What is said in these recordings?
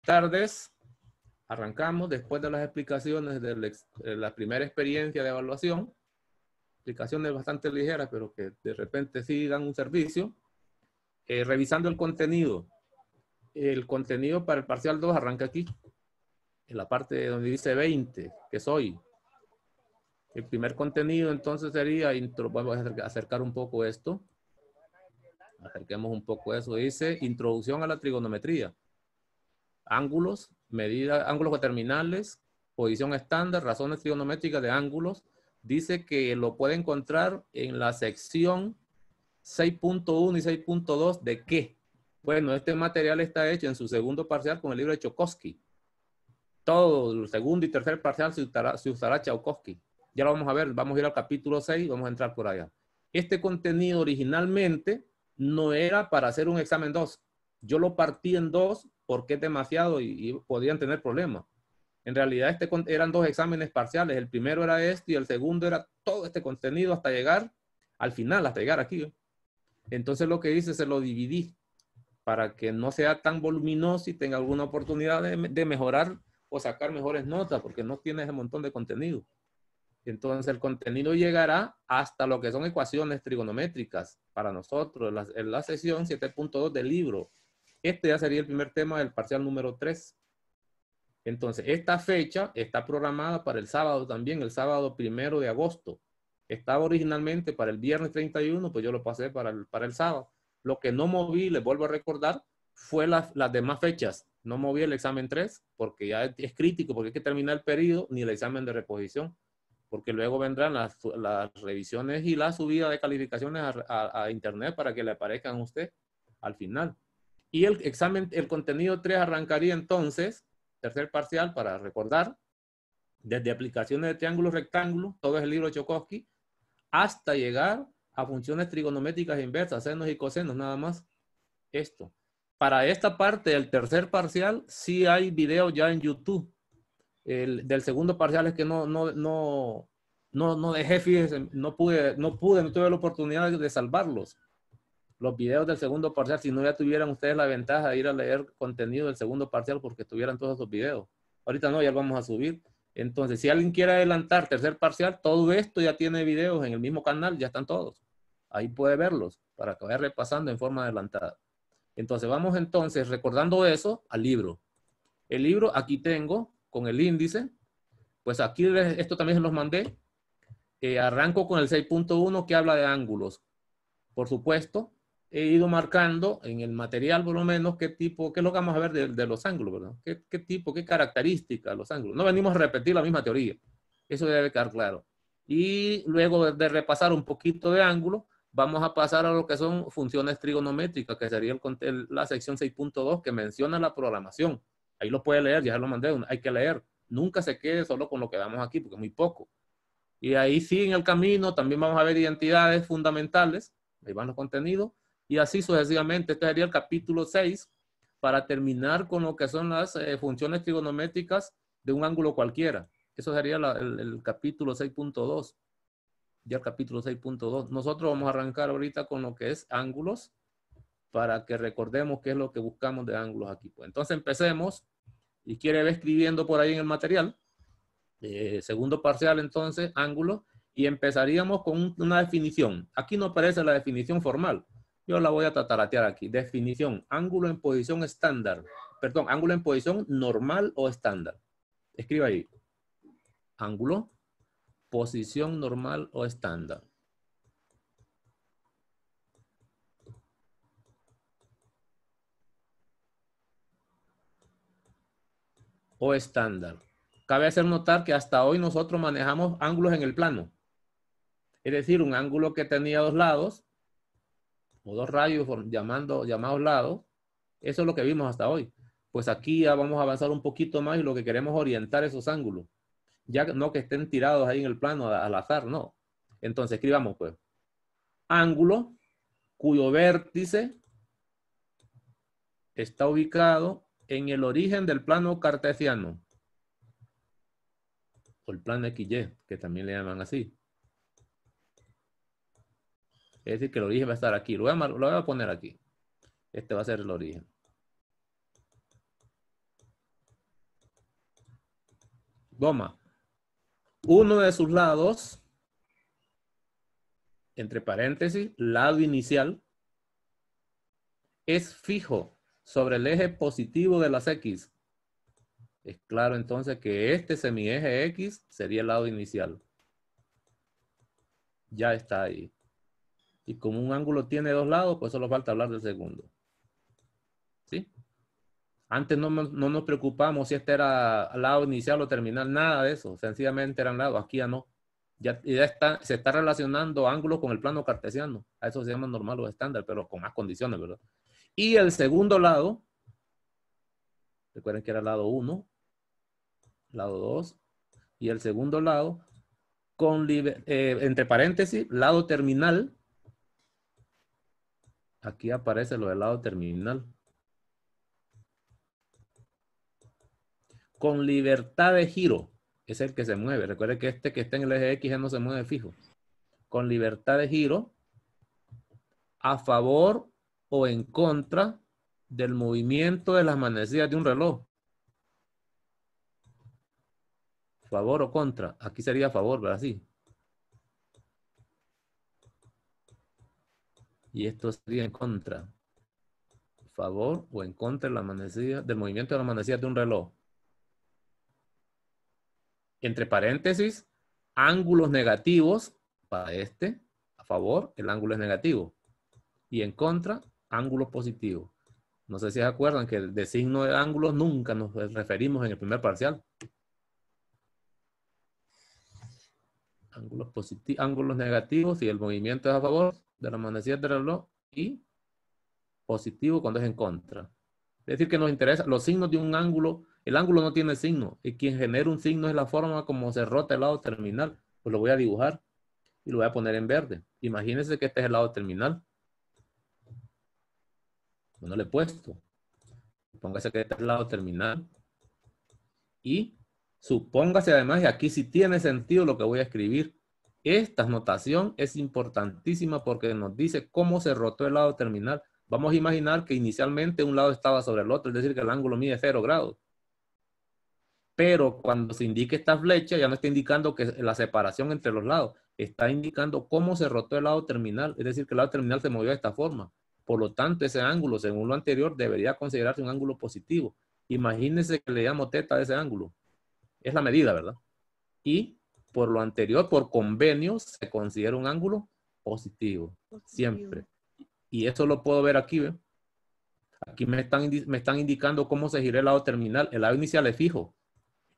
Tardes. Arrancamos después de las explicaciones de la primera experiencia de evaluación. Explicaciones bastante ligeras, pero que de repente sí dan un servicio. Revisando el contenido. El contenido para el parcial 2 arranca aquí. En la parte donde dice 20, que es hoy. El primer contenido entonces sería, vamos a acercar un poco esto. Acerquemos un poco eso. Dice introducción a la trigonometría. Ángulos, medida, ángulos cuaterminales, posición estándar, razones trigonométricas de ángulos. Dice que lo puede encontrar en la sección 6.1 y 6.2 de qué. Bueno, este material está hecho en su segundo parcial con el libro de Chokosky. Todo el segundo y tercer parcial se usará Chokosky. Ya lo vamos a ver, vamos a ir al capítulo 6, vamos a entrar por allá. Este contenido originalmente no era para hacer un examen 2. Yo lo partí en 2 porque es demasiado y podían tener problemas. En realidad eran 2 exámenes parciales. El primero era este y el segundo era todo este contenido hasta llegar al final, hasta llegar aquí. Entonces lo que hice, se lo dividí para que no sea tan voluminoso y tenga alguna oportunidad de mejorar o sacar mejores notas, porque no tiene ese montón de contenido. Entonces el contenido llegará hasta lo que son ecuaciones trigonométricas para nosotros en la sesión 7.2 del libro. Este ya sería el primer tema del parcial número 3. Entonces, esta fecha está programada para el sábado también, el sábado 1 de agosto. Estaba originalmente para el viernes 31, pues yo lo pasé para el sábado. Lo que no moví, les vuelvo a recordar, fue las demás fechas. No moví el examen 3 porque ya es crítico, porque hay que terminar el periodo, ni el examen de reposición, porque luego vendrán las revisiones y la subida de calificaciones a internet para que le aparezcan a usted al final. Y el examen, el contenido 3 arrancaría entonces, tercer parcial, para recordar, desde aplicaciones de triángulos, rectángulos, todo es el libro de Chokosky, hasta llegar a funciones trigonométricas inversas, senos y cosenos, nada más. Esto. Para esta parte del tercer parcial, sí hay videos ya en YouTube. Del segundo parcial es que no dejé, fíjense, no tuve la oportunidad de salvarlos. Los videos del segundo parcial, si no ya tuvieran ustedes la ventaja de ir a leer contenido del segundo parcial porque tuvieran todos esos videos. Ahorita no, ya lo vamos a subir. Entonces, si alguien quiere adelantar tercer parcial, todo esto ya tiene videos en el mismo canal, ya están todos. Ahí puede verlos para que vaya repasando en forma adelantada. Entonces, vamos entonces, recordando eso, al libro. El libro aquí tengo con el índice. Pues aquí esto también se los mandé. Arranco con el 6.1 que habla de ángulos. Por supuesto, he ido marcando en el material por lo menos qué tipo, qué es lo que vamos a ver de los ángulos, ¿verdad? ¿Qué tipo, qué características los ángulos? No venimos a repetir la misma teoría. Eso debe quedar claro. Y luego de repasar un poquito de ángulo, vamos a pasar a lo que son funciones trigonométricas, que sería la sección 6.2 que menciona la programación. Ahí lo puede leer, ya se lo mandé, hay que leer. Nunca se quede solo con lo que damos aquí, porque es muy poco. Y ahí sí, en el camino, también vamos a ver identidades fundamentales. Ahí van los contenidos. Y así sucesivamente. Este sería el capítulo 6 para terminar con lo que son las funciones trigonométricas de un ángulo cualquiera. Eso sería el capítulo 6.2. Ya el capítulo 6.2. Nosotros vamos a arrancar ahorita con lo que es ángulos para que recordemos qué es lo que buscamos de ángulos aquí. Pues entonces empecemos. Y quiere ver escribiendo por ahí en el material. Segundo parcial entonces, ángulo, y empezaríamos con una definición. Aquí no aparece la definición formal. Yo la voy a tataratear aquí. Definición, ángulo en posición estándar. Perdón, ángulo en posición normal o estándar. Escriba ahí. Ángulo, posición normal o estándar. O estándar. Cabe hacer notar que hasta hoy nosotros manejamos ángulos en el plano. Es decir, un ángulo que tenía dos lados, o dos rayos llamados lados. Eso es lo que vimos hasta hoy. Pues aquí ya vamos a avanzar un poquito más y lo que queremos es orientar esos ángulos. Ya no que estén tirados ahí en el plano al azar, no. Entonces escribamos pues. Ángulo cuyo vértice está ubicado en el origen del plano cartesiano. O el plano XY, que también le llaman así. Es decir, que el origen va a estar aquí. Lo voy a poner aquí. Este va a ser el origen. Toma. Uno de sus lados, entre paréntesis, lado inicial, es fijo sobre el eje positivo de las X. Es claro entonces que este semieje X sería el lado inicial. Ya está ahí. Y como un ángulo tiene dos lados, pues solo falta hablar del segundo. ¿Sí? Antes no nos preocupamos si este era lado inicial o terminal, nada de eso. Sencillamente eran lados. Aquí ya no. Ya se está relacionando ángulos con el plano cartesiano. A eso se llama normal o estándar, pero con más condiciones, ¿verdad? Y el segundo lado, recuerden que era lado 1, lado 2, y el segundo lado, con entre paréntesis, lado terminal. Aquí aparece lo del lado terminal. Con libertad de giro. Es el que se mueve. Recuerden que este que está en el eje X ya no se mueve fijo. Con libertad de giro a favor o en contra del movimiento de las manecillas de un reloj. Favor o contra. Aquí sería a favor, ¿verdad? Sí. Y esto sería en contra. Favor o en contra de la manecilla, del movimiento de las manecillas de un reloj. Entre paréntesis, ángulos negativos para este. A favor, el ángulo es negativo. Y en contra, ángulos positivos. No sé si se acuerdan que de signo de ángulos nunca nos referimos en el primer parcial. Ángulos positivos, ángulos negativos y el movimiento es a favor de las manecillas del reloj y positivo cuando es en contra. Es decir, que nos interesa los signos de un ángulo. El ángulo no tiene signo y quien genera un signo es la forma como se rota el lado terminal. Pues lo voy a dibujar y lo voy a poner en verde. Imagínense que este es el lado terminal. No le he puesto. Póngase que este es el lado terminal. Y supóngase además, y aquí sí tiene sentido lo que voy a escribir. Esta notación es importantísima porque nos dice cómo se rotó el lado terminal. Vamos a imaginar que inicialmente un lado estaba sobre el otro, es decir, que el ángulo mide 0 grados. Pero cuando se indique esta flecha, ya no está indicando que la separación entre los lados, está indicando cómo se rotó el lado terminal, es decir, que el lado terminal se movió de esta forma. Por lo tanto, ese ángulo, según lo anterior, debería considerarse un ángulo positivo. Imagínense que le llamo teta a ese ángulo. Es la medida, ¿verdad? Y por lo anterior, por convenio, se considera un ángulo positivo. Siempre. Y eso lo puedo ver aquí, ¿ve? Aquí me están indicando cómo se giró el lado terminal. El lado inicial es fijo.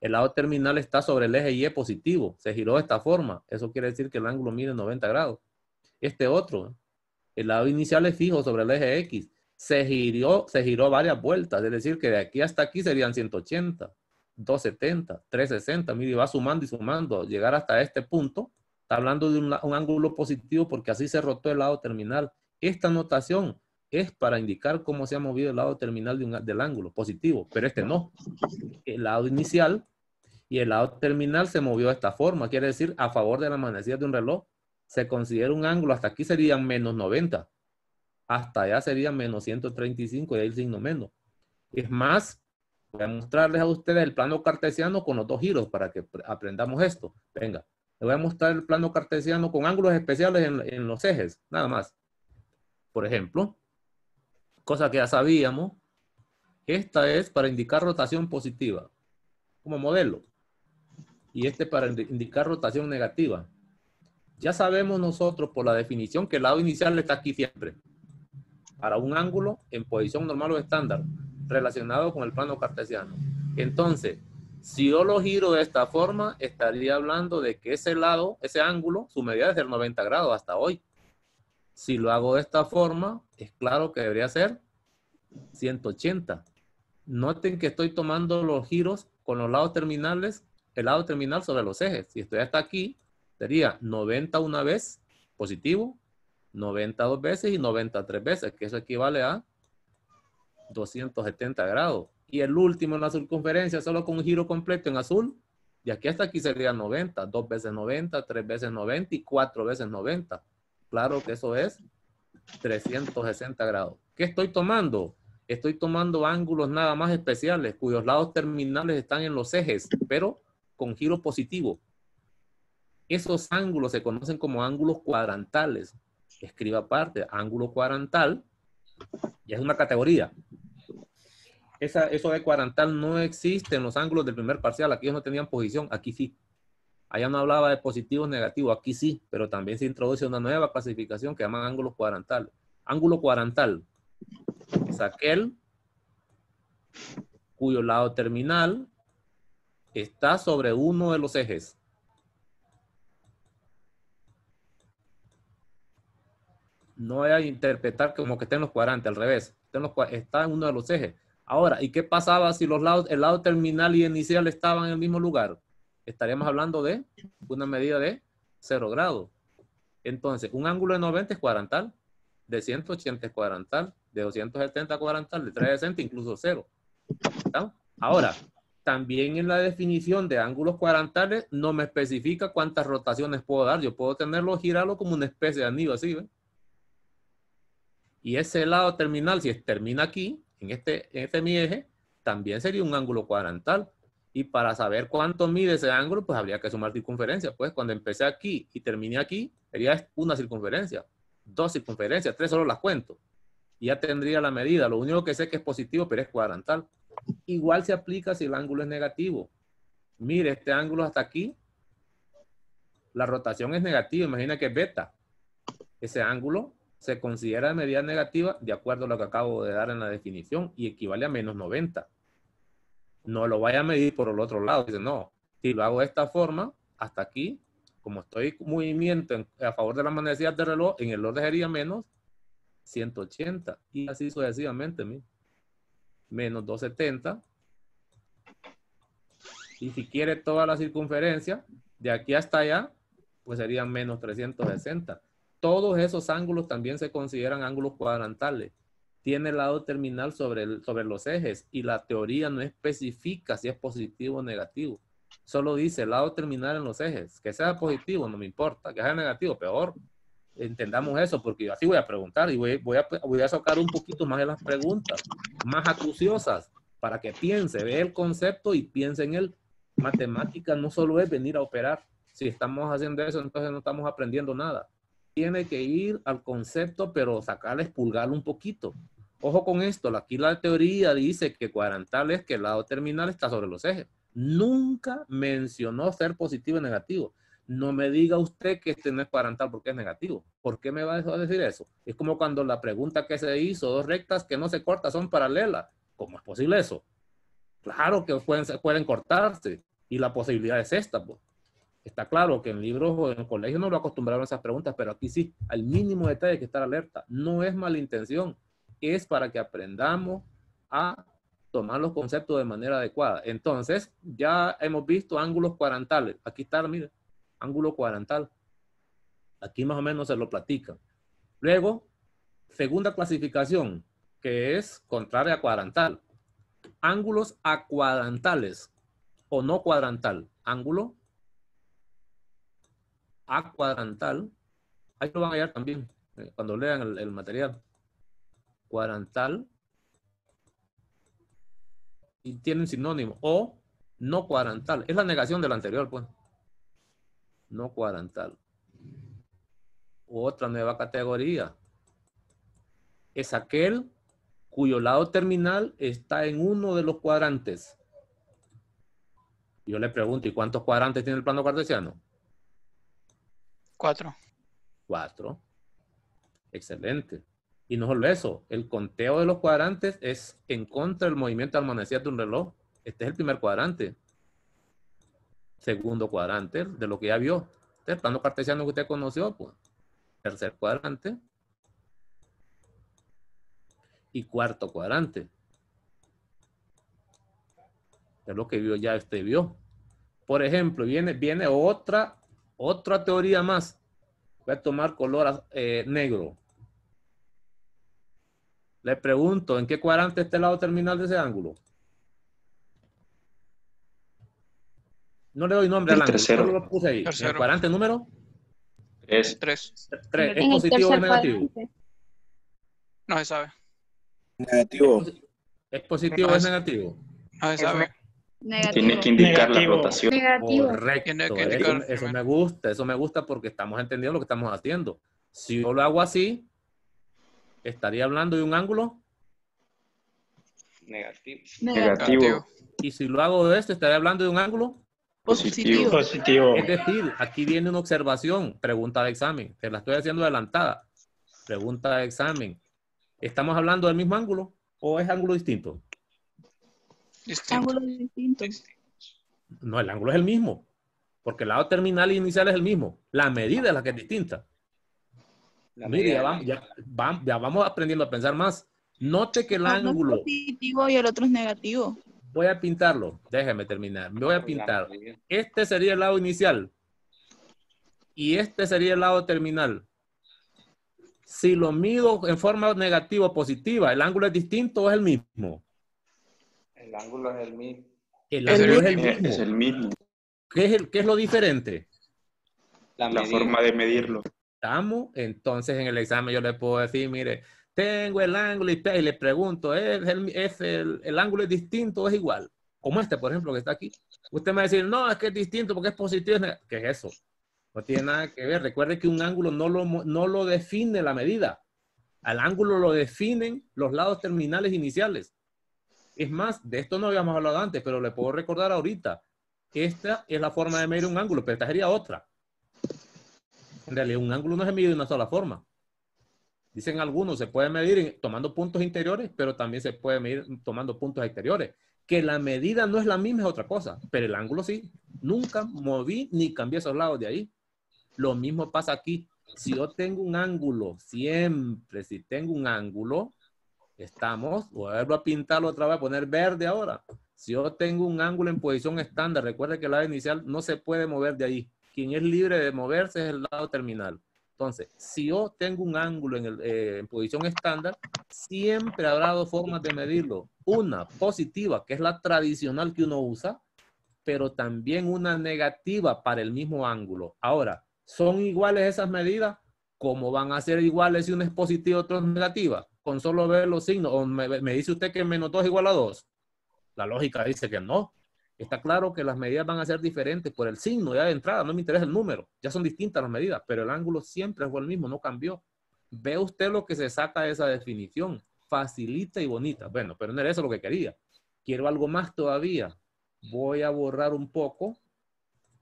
El lado terminal está sobre el eje Y positivo. Se giró de esta forma. Eso quiere decir que el ángulo mide 90 grados. Este otro, el lado inicial es fijo sobre el eje X. Se giró varias vueltas. Es decir, que de aquí hasta aquí serían 180, 270, 360. Mire, va sumando y sumando. Llegar hasta este punto. Está hablando de un ángulo positivo porque así se rotó el lado terminal. Esta notación es para indicar cómo se ha movido el lado terminal del ángulo positivo, pero este no. El lado inicial y el lado terminal se movió de esta forma, quiere decir a favor de la manecilla de un reloj. Se considera un ángulo, hasta aquí serían menos 90, hasta allá serían menos 135 y ahí el signo menos. Es más, voy a mostrarles a ustedes el plano cartesiano con los dos giros para que aprendamos esto. Venga, les voy a mostrar el plano cartesiano con ángulos especiales en los ejes, nada más. Por ejemplo, cosa que ya sabíamos, esta es para indicar rotación positiva, como modelo. Y este para indicar rotación negativa. Ya sabemos nosotros por la definición que el lado inicial está aquí siempre. Para un ángulo en posición normal o estándar, relacionado con el plano cartesiano. Entonces, si yo lo giro de esta forma, estaría hablando de que ese lado, ese ángulo, su medida es de 90 grados hasta hoy. Si lo hago de esta forma, es claro que debería ser 180. Noten que estoy tomando los giros con los lados terminales, el lado terminal sobre los ejes. Si estoy hasta aquí, sería 90 una vez, positivo, 90 dos veces y 90 tres veces, que eso equivale a 270 grados. Y el último en la circunferencia, solo con un giro completo en azul, de aquí hasta aquí sería 90, 2 veces 90, 3 veces 90 y 4 veces 90. Claro que eso es 360 grados. ¿Qué estoy tomando? Estoy tomando ángulos nada más especiales, cuyos lados terminales están en los ejes, pero con giro positivo. Esos ángulos se conocen como ángulos cuadrantales. Escriba aparte, ángulo cuadrantal, y es una categoría. Eso de cuadrantal no existe en los ángulos del primer parcial. Aquí ellos no tenían posición, aquí sí. Allá no hablaba de positivos, negativos, aquí sí, pero también se introduce una nueva clasificación que llaman ángulos cuadrantales. Ángulo cuadrantal es aquel cuyo lado terminal está sobre uno de los ejes. No voy a interpretar como que esté en los cuadrantes, al revés. Está en uno de los ejes. Ahora, ¿y qué pasaba si el lado terminal y inicial estaban en el mismo lugar? Estaríamos hablando de una medida de 0 grados. Entonces, un ángulo de 90 es cuadrantal, de 180 es cuadrantal, de 270 cuadrantal, de 360 incluso 0. ¿Está? Ahora, también en la definición de ángulos cuadrantales no me especifica cuántas rotaciones puedo dar. Yo puedo girarlo como una especie de anillo así, ¿ven? Y ese lado terminal, si termina aquí, en este mi eje, también sería un ángulo cuadrantal. Y para saber cuánto mide ese ángulo, pues habría que sumar circunferencia. Pues cuando empecé aquí y terminé aquí, sería una circunferencia, 2 circunferencias, 3 solo las cuento. Y ya tendría la medida. Lo único que sé que es positivo, pero es cuadrantal. Igual se aplica si el ángulo es negativo. Mire, este ángulo hasta aquí, la rotación es negativa. Imagina que es beta. Ese ángulo se considera de medida negativa de acuerdo a lo que acabo de dar en la definición y equivale a menos 90. No lo vaya a medir por el otro lado. Dice, no, si lo hago de esta forma, hasta aquí, como estoy en movimiento a favor de la manecillas del reloj, en el orden sería menos 180 y así sucesivamente. Mira. Menos 270. Y si quiere toda la circunferencia, de aquí hasta allá, pues serían menos 360. Todos esos ángulos también se consideran ángulos cuadrantales. Tiene el lado terminal sobre los ejes y la teoría no especifica si es positivo o negativo. Solo dice el lado terminal en los ejes. Que sea positivo no me importa, que sea negativo peor. Entendamos eso porque así voy a preguntar y voy a sacar un poquito más de las preguntas más acuciosas para que piense, vea el concepto y piense en él. Matemática no solo es venir a operar. Si estamos haciendo eso, entonces no estamos aprendiendo nada. Tiene que ir al concepto, pero sacarle, expulgarlo un poquito. Ojo con esto, aquí la teoría dice que cuadrantal es que el lado terminal está sobre los ejes. Nunca mencionó ser positivo y negativo. No me diga usted que este no es cuadrantal porque es negativo. ¿Por qué me va a decir eso? Es como cuando la pregunta que se hizo, dos rectas que no se cortan son paralelas. ¿Cómo es posible eso? Claro que pueden cortarse y la posibilidad es esta, pues. Está claro que en libros o en el colegio no lo acostumbraron a esas preguntas, pero aquí sí, al mínimo detalle hay que estar alerta. No es mala intención, es para que aprendamos a tomar los conceptos de manera adecuada. Entonces, ya hemos visto ángulos cuadrantales. Aquí está, mire, ángulo cuadrantal. Aquí más o menos se lo platican. Luego, segunda clasificación, que es contraria a cuadrantal. Ángulos acuadrantales o no cuadrantal. Ángulo acuadrantal, ahí lo van a hallar también cuando lean el material. Cuadrantal y tienen sinónimo o no cuadrantal. Es la negación del anterior, pues. No cuadrantal. Otra nueva categoría es aquel cuyo lado terminal está en uno de los cuadrantes. Yo le pregunto, ¿y cuántos cuadrantes tiene el plano cartesiano? 4. 4. Excelente. Y no solo eso, el conteo de los cuadrantes es en contra del movimiento de manecillas de un reloj. Este es el primer cuadrante. Segundo cuadrante de lo que ya vio. Este es el plano cartesiano que usted conoció, pues. Tercer cuadrante. Y cuarto cuadrante. Es lo que vio ya usted vio. Por ejemplo, viene otra teoría más. Voy a tomar color negro. Le pregunto, ¿en qué cuadrante está el lado terminal de ese ángulo? No le doy nombre al ángulo, solo lo puse ahí. ¿En el cuadrante número? 3. 3. ¿Es positivo o es negativo? No se sabe. Negativo. ¿Es positivo o es negativo? No se sabe. Tiene Negativo. que indicar la Negativo. rotación. Negativo. Correcto. Tiene que Eso, indicar eso me gusta porque estamos entendiendo lo que estamos haciendo. Si yo lo hago así, estaría hablando de un ángulo. Negativo. Y si lo hago de esto, estaría hablando de un ángulo. Positivo. Positivo. Es decir, aquí viene una observación, pregunta de examen. Te la estoy haciendo adelantada. Pregunta de examen. ¿Estamos hablando del mismo ángulo o es ángulo distinto? Ángulos distintos. No, el ángulo es el mismo. Porque el lado terminal e inicial es el mismo. La medida es la que es distinta. Mire, ya vamos aprendiendo a pensar más. Note que el Uno es ángulo, positivo y el otro es negativo. voy a pintarlo. Déjeme terminar. Me voy a pintar. Este sería el lado inicial. Y este sería el lado terminal. Si lo mido en forma negativa o positiva, ¿el ángulo es distinto o es el mismo? El ángulo es el mismo. El ángulo es el mismo. Es el mismo. ¿Qué es lo diferente? La forma de medirlo. ¿Estamos? Entonces en el examen yo le puedo decir, mire, tengo el ángulo y le pregunto, ¿el ángulo es distinto o es igual? Como este, por ejemplo, que está aquí. Usted me va a decir, no, es que es distinto porque es positivo. ¿Qué es eso? No tiene nada que ver. Recuerde que un ángulo no lo define la medida. Al ángulo lo definen los lados terminales iniciales. Es más, de esto no habíamos hablado antes, pero le puedo recordar ahorita. Esta es la forma de medir un ángulo, pero esta sería otra. En realidad, un ángulo no se mide de una sola forma. Dicen algunos, se puede medir tomando puntos interiores, pero también se puede medir tomando puntos exteriores. Que la medida no es la misma es otra cosa, pero el ángulo sí. Nunca moví ni cambié esos lados de ahí. Lo mismo pasa aquí. Si yo tengo un ángulo, siempre si tengo un ángulo, vuelvo a pintarlo otra vez, a poner verde ahora. Si yo tengo un ángulo en posición estándar, recuerde que el lado inicial no se puede mover de ahí. Quien es libre de moverse es el lado terminal. Entonces, si yo tengo un ángulo en posición estándar, siempre habrá dos formas de medirlo. Una positiva, que es la tradicional que uno usa, pero también una negativa para el mismo ángulo. Ahora, ¿son iguales esas medidas? ¿Cómo van a ser iguales si una es positiva y otra es negativa? Con solo ver los signos. ¿O me dice usted que menos 2 es igual a 2? La lógica dice que no. Está claro que las medidas van a ser diferentes por el signo ya de entrada. No me interesa el número. Ya son distintas las medidas, pero el ángulo siempre fue el mismo, no cambió. Ve usted lo que se saca de esa definición. Facilita y bonita. Bueno, pero no era eso lo que quería. Quiero algo más todavía. Voy a borrar un poco.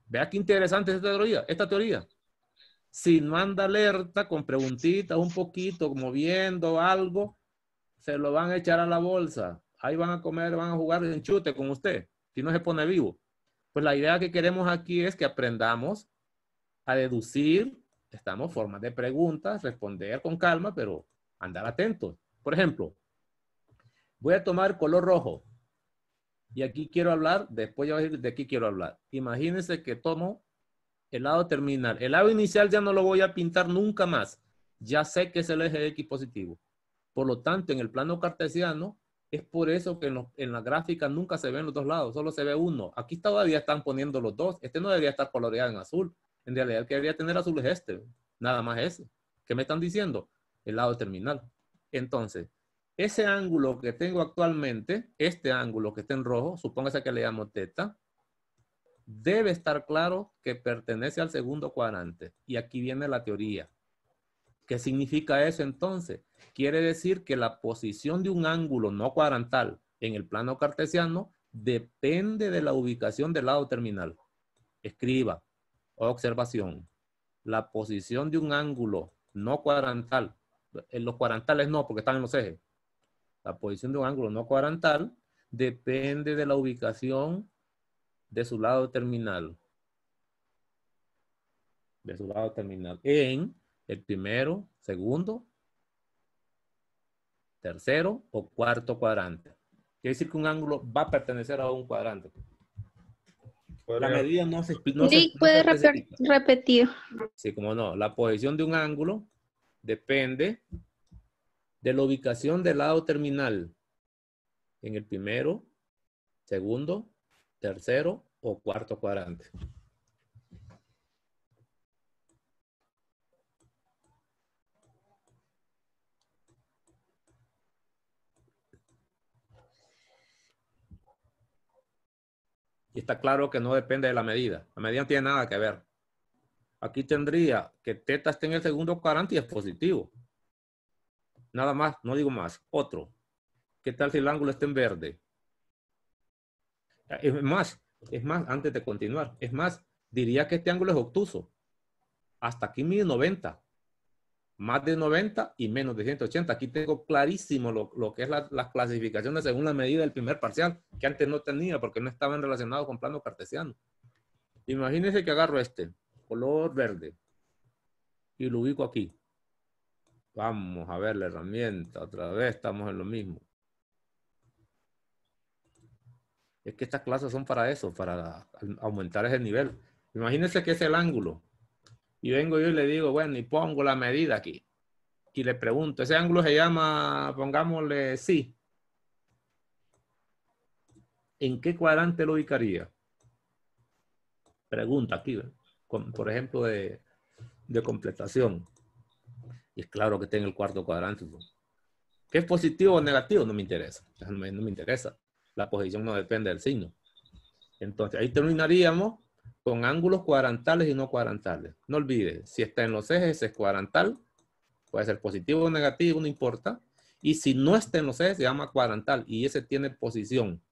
Vea qué interesante esta teoría. Si no anda alerta con preguntitas un poquito, moviendo algo, se lo van a echar a la bolsa. Ahí van a comer, van a jugar en chute con usted, si no se pone vivo. Pues la idea que queremos aquí es que aprendamos a deducir, formas de preguntas, responder con calma, pero andar atentos. Por ejemplo, voy a tomar color rojo. Y aquí quiero hablar, después ya voy a decir de aquí quiero hablar. Imagínense que tomo el lado terminal. El lado inicial ya no lo voy a pintar nunca más. Ya sé que es el eje X positivo. Por lo tanto, en el plano cartesiano, es por eso que en la gráfica nunca se ven los dos lados, solo se ve uno. Aquí todavía están poniendo los dos. Este no debería estar coloreado en azul. En realidad, el que debería tener azul es este. Nada más ese. ¿Qué me están diciendo? El lado terminal. Entonces, ese ángulo que tengo actualmente, este ángulo que está en rojo, supóngase que le llamo teta, debe estar claro que pertenece al segundo cuadrante. Y aquí viene la teoría. ¿Qué significa eso entonces? Quiere decir que la posición de un ángulo no cuadrantal en el plano cartesiano depende de la ubicación del lado terminal. Escriba, observación. La posición de un ángulo no cuadrantal, en los cuadrantales no, porque están en los ejes. La posición de un ángulo no cuadrantal depende de la ubicación de su lado terminal. De su lado terminal. En el primero, segundo, tercero o cuarto cuadrante. Quiere decir que un ángulo va a pertenecer a un cuadrante. La medida no se Eric, ¿puede especifica. repetir? Sí, como no. La posición de un ángulo depende de la ubicación del lado terminal en el primero, segundo, tercero o cuarto cuadrante. Y está claro que no depende de la medida. La medida no tiene nada que ver. Aquí tendría que teta esté en el segundo cuadrante y es positivo. Nada más, no digo más. Otro. ¿Qué tal si el ángulo está en verde? Es más, antes de continuar, es más, diría que este ángulo es obtuso. Hasta aquí mide 90. Más de 90 y menos de 180. Aquí tengo clarísimo lo que es las clasificaciones según la medida del primer parcial, que antes no tenía porque no estaban relacionados con plano cartesiano. Imagínense que agarro este, color verde, y lo ubico aquí. Vamos a ver la herramienta. Otra vez estamos en lo mismo. Es que estas clases son para eso, para aumentar ese nivel. Imagínense que es el ángulo. Y vengo yo y le digo, bueno, y pongo la medida aquí. Y le pregunto, ese ángulo se llama, pongámosle sí. ¿En qué cuadrante lo ubicaría? Pregunta aquí, por ejemplo, de completación. Y es claro que está en el cuarto cuadrante. ¿Qué es positivo o negativo? No me interesa. No me interesa. La posición no depende del signo. Entonces, ahí terminaríamos con ángulos cuadrantales y no cuadrantales. No olvides, si está en los ejes es cuadrantal. Puede ser positivo o negativo, no importa. Y si no está en los ejes, se llama cuadrantal. Y ese tiene posición.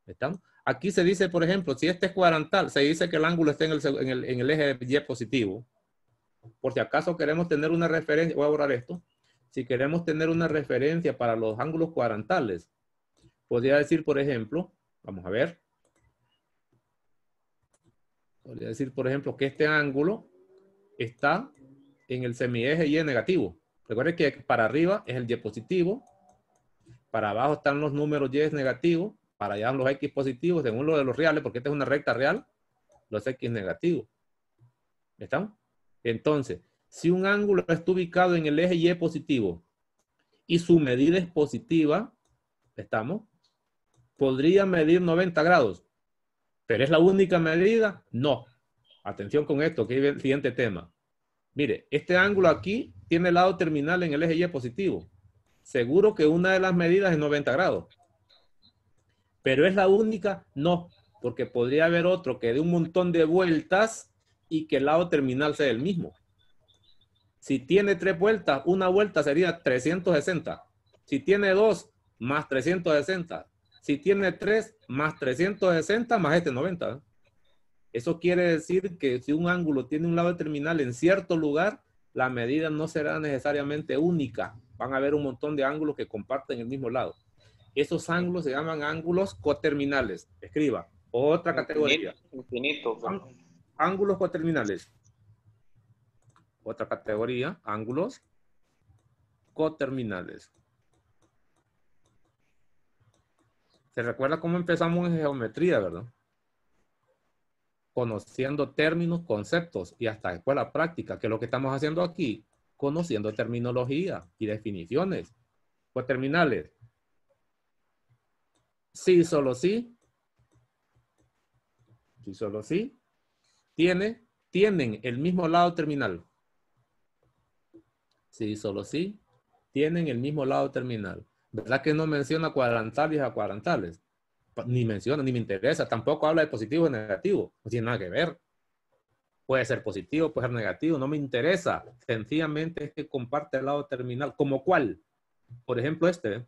¿Estamos? Aquí se dice, por ejemplo, si este es cuadrantal, se dice que el ángulo está en el eje Y positivo. Por si acaso queremos tener una referencia, voy a borrar esto. Si queremos tener una referencia para los ángulos cuadrantales, podría decir, por ejemplo, vamos a ver. Podría decir, por ejemplo, que este ángulo está en el semieje Y negativo. Recuerden que para arriba es el Y positivo, para abajo están los números Y negativos, para allá los X positivos, según lo de los reales, porque esta es una recta real, los X negativos. ¿Estamos? Entonces, si un ángulo está ubicado en el eje Y positivo y su medida es positiva, ¿estamos? Podría medir 90 grados. ¿Pero es la única medida? No. Atención con esto, que es el siguiente tema. Mire, este ángulo aquí tiene el lado terminal en el eje Y positivo. Seguro que una de las medidas es 90 grados. ¿Pero es la única? No, porque podría haber otro que dé un montón de vueltas y que el lado terminal sea el mismo. Si tiene 3 vueltas, una vuelta sería 360. Si tiene 2, más 360. Si tiene 3, más 360, más este 90. Eso quiere decir que si un ángulo tiene un lado terminal en cierto lugar, la medida no será necesariamente única. Van a haber un montón de ángulos que comparten el mismo lado. Esos ángulos se llaman ángulos coterminales. Escriba. Otra categoría. Infinito. Ángulos coterminales. Otra categoría. Ángulos coterminales. ¿Se recuerda cómo empezamos en geometría, verdad? Conociendo términos, conceptos y hasta después la práctica, que es lo que estamos haciendo aquí, conociendo terminología y definiciones. Coterminales. Sí, solo sí. Sí, solo sí. Tienen el mismo lado terminal. Sí, solo sí. Tienen el mismo lado terminal. ¿Verdad que no menciona cuadrantales a cuadrantales? Ni menciona, ni me interesa. Tampoco habla de positivo o negativo. No tiene nada que ver. Puede ser positivo, puede ser negativo. No me interesa. Sencillamente es que comparte el lado terminal. ¿Como cuál? Por ejemplo, este.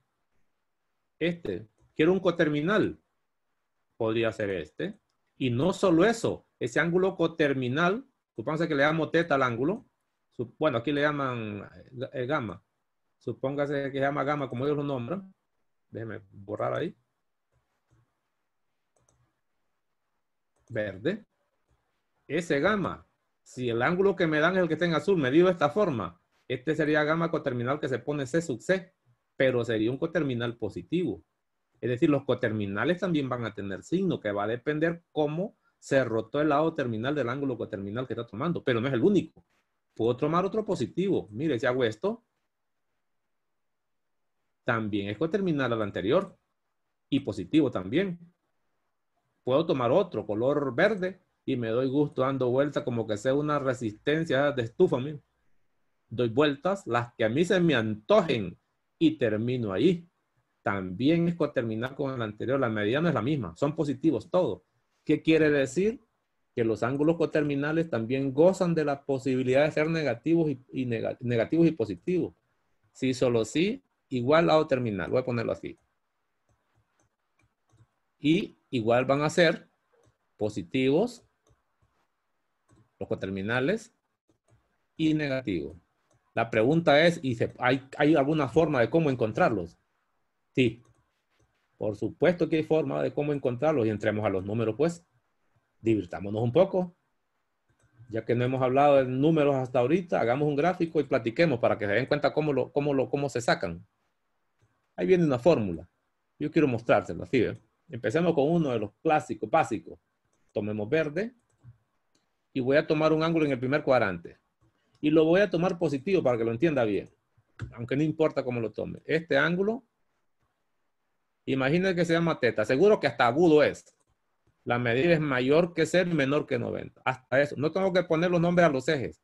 Quiero un coterminal. Podría ser este. Y no solo eso. Ese ángulo coterminal, supóngase que le llamo teta al ángulo. Bueno, aquí le llaman gamma. Supóngase que se llama gamma como ellos lo nombran. Déjeme borrar ahí. Verde. Ese gamma, si el ángulo que me dan es el que está en azul, medido de esta forma, este sería gamma coterminal que se pone C sub C, pero sería un coterminal positivo. Es decir, los coterminales también van a tener signo, que va a depender cómo se rotó el lado terminal del ángulo coterminal que está tomando, pero no es el único. Puedo tomar otro positivo. Mire, si hago esto, también es coterminal al anterior y positivo también. Puedo tomar otro color verde y me doy gusto dando vueltas como que sea una resistencia de estufa. Mira. Doy vueltas las que a mí se me antojen y termino ahí. También es coterminal con el anterior. La medida no es la misma. Son positivos todos. ¿Qué quiere decir? Que los ángulos coterminales también gozan de la posibilidad de ser negativos negativos y positivos. Sí, solo sí, igual lado terminal. Voy a ponerlo así. Y igual van a ser positivos, los coterminales, y negativos. La pregunta es, ¿hay alguna forma de cómo encontrarlos? Sí. Por supuesto que hay forma de cómo encontrarlos y entremos a los números, pues. Divirtámonos un poco. Ya que no hemos hablado de números hasta ahorita, hagamos un gráfico y platiquemos para que se den cuenta cómo se sacan. Ahí viene una fórmula. Yo quiero mostrárselo así, ¿eh? Empecemos con uno de los clásicos, básicos. Tomemos verde y voy a tomar un ángulo en el primer cuadrante. Y lo voy a tomar positivo para que lo entienda bien. Aunque no importa cómo lo tome. Este ángulo, imagínense que se llama teta. Seguro que hasta agudo es. La medida es mayor que 0 y menor que 90. Hasta eso. No tengo que poner los nombres a los ejes.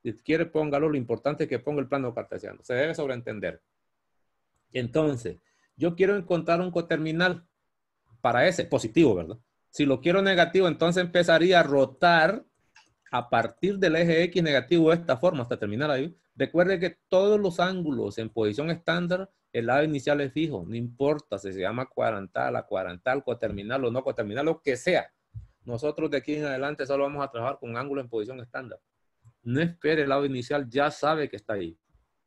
Si quiere, póngalo. Lo importante es que ponga el plano cartesiano. Se debe sobreentender. Entonces, yo quiero encontrar un coterminal para ese. Positivo, ¿verdad? Si lo quiero negativo, entonces empezaría a rotar a partir del eje X negativo de esta forma hasta terminar ahí. Recuerde que todos los ángulos en posición estándar, el lado inicial es fijo. No importa si se llama cuadrantal, acuadrantal, coterminal o no coterminal, lo que sea. Nosotros de aquí en adelante solo vamos a trabajar con ángulos en posición estándar. No espere el lado inicial, ya sabe que está ahí.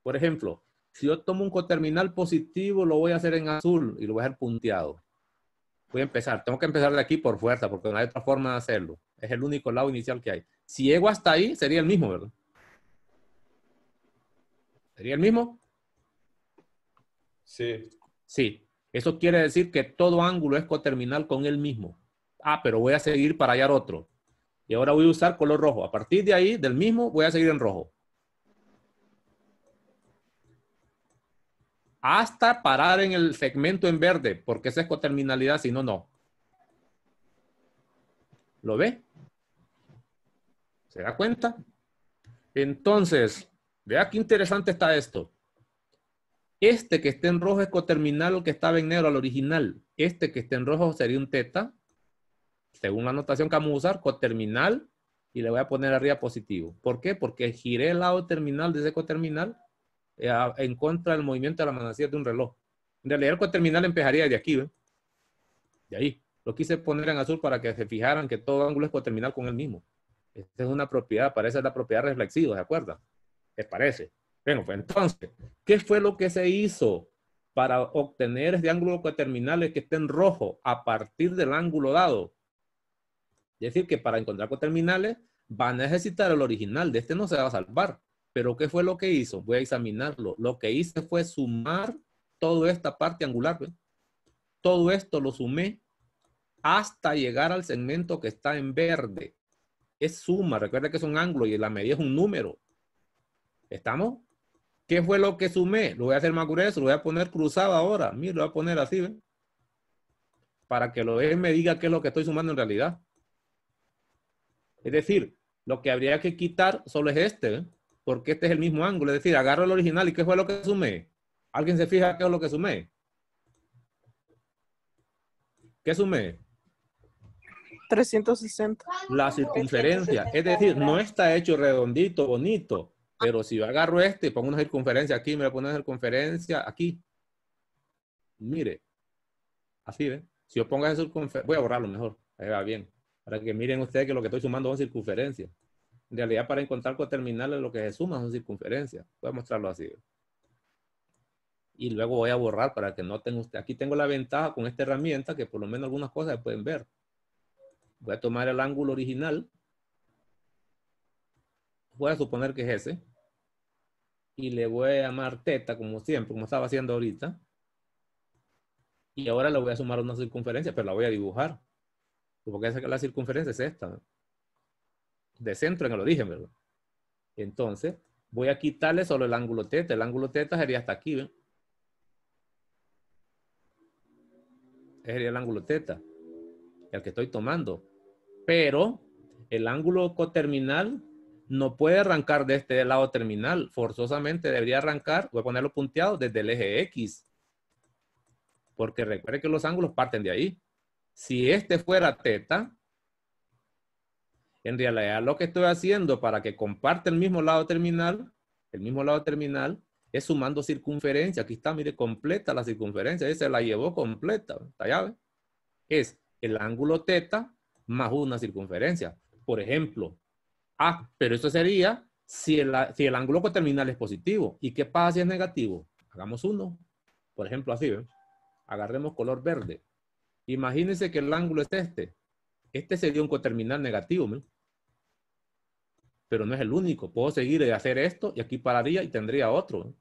Por ejemplo, si yo tomo un coterminal positivo, lo voy a hacer en azul y lo voy a dejar punteado. Voy a empezar. Tengo que empezar de aquí por fuerza porque no hay otra forma de hacerlo. Es el único lado inicial que hay. Si llego hasta ahí, sería el mismo, ¿verdad? ¿Sería el mismo? Sí. Sí. Eso quiere decir que todo ángulo es coterminal con el mismo. Ah, pero voy a seguir para hallar otro. Y ahora voy a usar color rojo. A partir de ahí, del mismo, voy a seguir en rojo. Hasta parar en el segmento en verde, porque esa es coterminalidad, si no, no. ¿Lo ve? ¿Se da cuenta? Entonces, vea qué interesante está esto. Este que esté en rojo es coterminal, el que estaba en negro al original. Este que esté en rojo sería un teta. Según la notación que vamos a usar, coterminal. Y le voy a poner arriba positivo. ¿Por qué? Porque giré el lado terminal de ese coterminal en contra del movimiento de la manecilla de un reloj. En realidad el coterminal empezaría de aquí, ¿ven? De ahí. Lo quise poner en azul para que se fijaran que todo ángulo es coterminal con el mismo. Esta es una propiedad, parece la propiedad reflexiva, ¿se acuerdan? ¿Les parece? Bueno, pues entonces, ¿qué fue lo que se hizo para obtener este ángulo coterminal que esté en rojo a partir del ángulo dado? Es decir, que para encontrar coterminales va a necesitar el original. De este no se va a salvar. Pero ¿qué fue lo que hizo? Voy a examinarlo. Lo que hice fue sumar toda esta parte angular. ¿Ven? Todo esto lo sumé hasta llegar al segmento que está en verde. Es suma. Recuerda que es un ángulo y la medida es un número. ¿Estamos? ¿Qué fue lo que sumé? Lo voy a hacer más grueso. Lo voy a poner cruzado ahora. Mira, lo voy a poner así. ¿Ven? Para que lo vean me diga qué es lo que estoy sumando en realidad. Es decir, lo que habría que quitar solo es este, ¿eh? Porque este es el mismo ángulo. Es decir, agarro el original y ¿qué fue lo que sumé? ¿Alguien se fija qué es lo que sumé? ¿Qué sumé? 360. La circunferencia. Es decir, no está hecho redondito, bonito. Pero si yo agarro este y pongo una circunferencia aquí, me voy a poner una circunferencia aquí. Mire. Así, ¿ven? Si yo pongo esa circunferencia, voy a borrarlo mejor. Ahí va bien. Para que miren ustedes que lo que estoy sumando son circunferencias. En realidad, para encontrar coterminales, lo que se suma son circunferencias. Voy a mostrarlo así. Y luego voy a borrar para que noten ustedes. Aquí tengo la ventaja con esta herramienta que por lo menos algunas cosas se pueden ver. Voy a tomar el ángulo original. Voy a suponer que es ese. Y le voy a llamar teta, como siempre, como estaba haciendo ahorita. Y ahora le voy a sumar una circunferencia, pero la voy a dibujar. Porque la circunferencia es esta, ¿no? De centro en el origen, ¿verdad? Entonces, voy a quitarle solo el ángulo teta. El ángulo teta sería hasta aquí, ¿ven? Ese sería el ángulo teta, el que estoy tomando. Pero el ángulo coterminal no puede arrancar de este lado terminal. Forzosamente debería arrancar, voy a ponerlo punteado, desde el eje X. Porque recuerde que los ángulos parten de ahí. Si este fuera teta, En realidad lo que estoy haciendo para que comparte el mismo lado terminal, es sumando circunferencia. Aquí está, mire, completa la circunferencia. Ahí se la llevó completa. Esta llave es el ángulo teta más una circunferencia. Por ejemplo, pero eso sería si el ángulo coterminal es positivo. ¿Y qué pasa si es negativo? Hagamos uno. Por ejemplo, así, ¿ven? Agarremos color verde. Imagínense que el ángulo es este. Este sería un coterminal negativo, ¿no? Pero no es el único. Puedo seguir y hacer esto y aquí pararía y tendría otro, ¿no?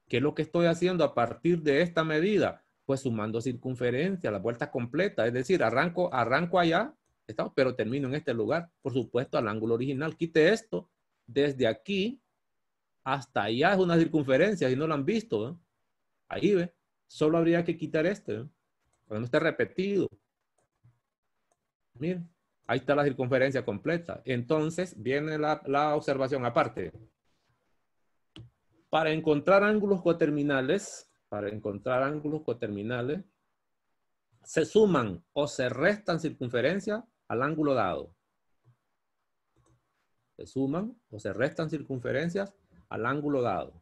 ¿Qué es lo que estoy haciendo a partir de esta medida? Pues sumando circunferencia, la vuelta completa. Es decir, arranco allá, pero termino en este lugar. Por supuesto, al ángulo original. Quite esto. Desde aquí hasta allá es una circunferencia. Si no lo han visto, ¿no? Ahí, ¿ve? Solo habría que quitar este, ¿no? Para no esté repetido. Miren, ahí está la circunferencia completa. Entonces, viene la observación aparte. Para encontrar ángulos coterminales, se suman o se restan circunferencias al ángulo dado. Se suman o se restan circunferencias al ángulo dado.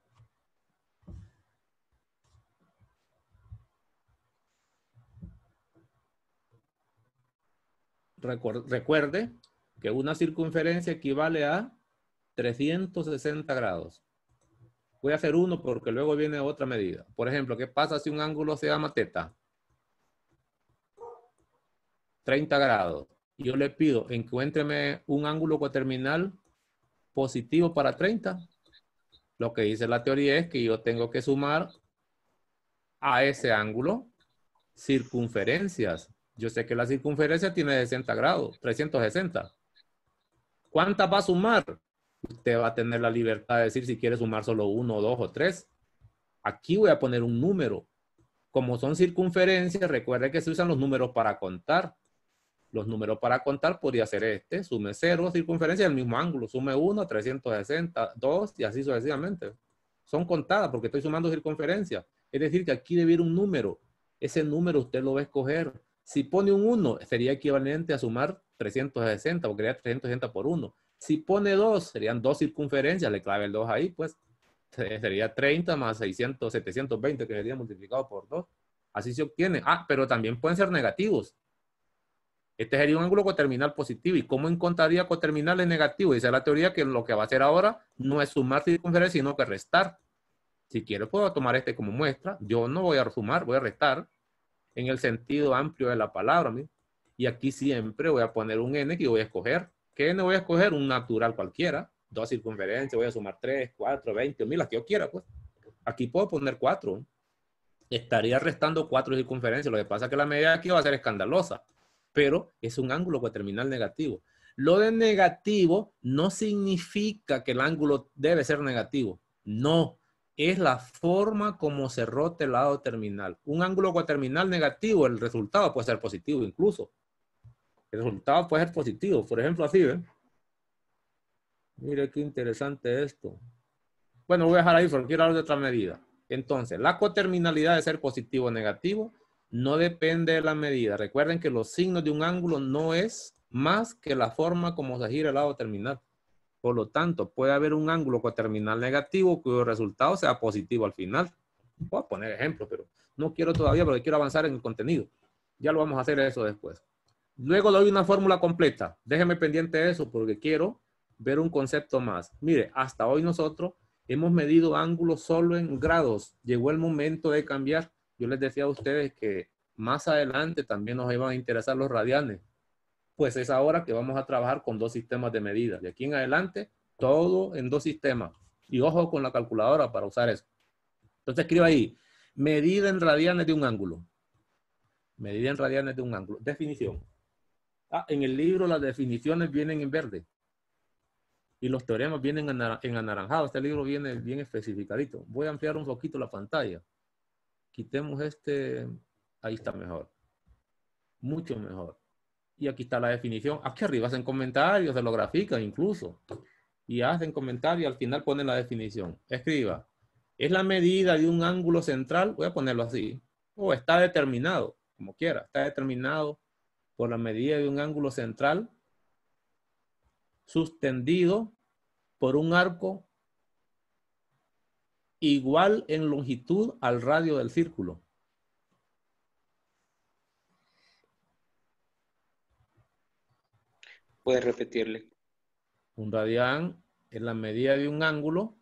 Recuerde que una circunferencia equivale a 360 grados. Voy a hacer uno porque luego viene otra medida. Por ejemplo, ¿qué pasa si un ángulo se llama teta? 30 grados. Y yo le pido, encuéntreme un ángulo coterminal positivo para 30. Lo que dice la teoría es que yo tengo que sumar a ese ángulo circunferencias. Yo sé que la circunferencia tiene 60 grados, 360. ¿Cuántas va a sumar? Usted va a tener la libertad de decir si quiere sumar solo 1, 2 o 3. Aquí voy a poner un número. Como son circunferencias, recuerde que se usan los números para contar. Los números para contar podría ser este. Sume 0, circunferencia del mismo ángulo. Sume 1, 360, 2 y así sucesivamente. Son contadas porque estoy sumando circunferencias. Es decir, que aquí debe ir un número. Ese número usted lo va a escoger. Si pone un 1, sería equivalente a sumar 360, porque sería 360 por 1. Si pone 2, serían 2 circunferencias, le clave el 2 ahí, pues sería 30 más 600, 720, que sería multiplicado por 2. Así se obtiene. Pero también pueden ser negativos. Este sería un ángulo coterminal positivo. ¿Y cómo encontraría coterminales negativos? Dice la teoría que lo que va a hacer ahora no es sumar circunferencias, sino que restar. Si quiero, puedo tomar este como muestra. Yo no voy a sumar, voy a restar en el sentido amplio de la palabra. ¿sí? Y aquí siempre voy a poner un n que voy a escoger. ¿Qué n voy a escoger? Un natural cualquiera. 2 circunferencias, voy a sumar 3, 4, 20, 1000, las que yo quiera. Pues. Aquí puedo poner 4. Estaría restando 4 circunferencias. Lo que pasa es que la medida aquí va a ser escandalosa. Pero es un ángulo coterminal negativo. Lo de negativo no significa que el ángulo debe ser negativo. No. Es la forma como se rota el lado terminal. Un ángulo coterminal negativo, el resultado puede ser positivo incluso. El resultado puede ser positivo. Por ejemplo, así, ¿ven? Mire qué interesante esto. Bueno, voy a dejar ahí porque quiero hablar de otra medida. Entonces, la coterminalidad de ser positivo o negativo no depende de la medida. Recuerden que los signos de un ángulo no es más que la forma como se gira el lado terminal. Por lo tanto, puede haber un ángulo coterminal negativo cuyo resultado sea positivo al final. Puedo poner ejemplos, pero no quiero todavía porque quiero avanzar en el contenido. Ya lo vamos a hacer eso después. Luego doy una fórmula completa. Déjeme pendiente de eso porque quiero ver un concepto más. Mire, hasta hoy nosotros hemos medido ángulos solo en grados. Llegó el momento de cambiar. Yo les decía a ustedes que más adelante también nos iban a interesar los radianes. Pues es ahora que vamos a trabajar con 2 sistemas de medida. De aquí en adelante, todo en 2 sistemas. Y ojo con la calculadora para usar eso. Entonces escribo ahí, medida en radianes de un ángulo. Medida en radianes de un ángulo. Definición. En el libro las definiciones vienen en verde. Y los teoremas vienen en anaranjado. Este libro viene bien especificadito. Voy a ampliar un poquito la pantalla. Quitemos este. Ahí está mejor. Mucho mejor. Y aquí está la definición. Aquí arriba hacen comentarios, se lo grafican incluso. Y hacen comentarios y al final ponen la definición. Escriba. Es la medida de un ángulo central. Voy a ponerlo así. O está determinado, como quiera. Está determinado por la medida de un ángulo central sustendido por un arco igual en longitud al radio del círculo. ¿Puedes repetirle? Un radián es la medida de un ángulo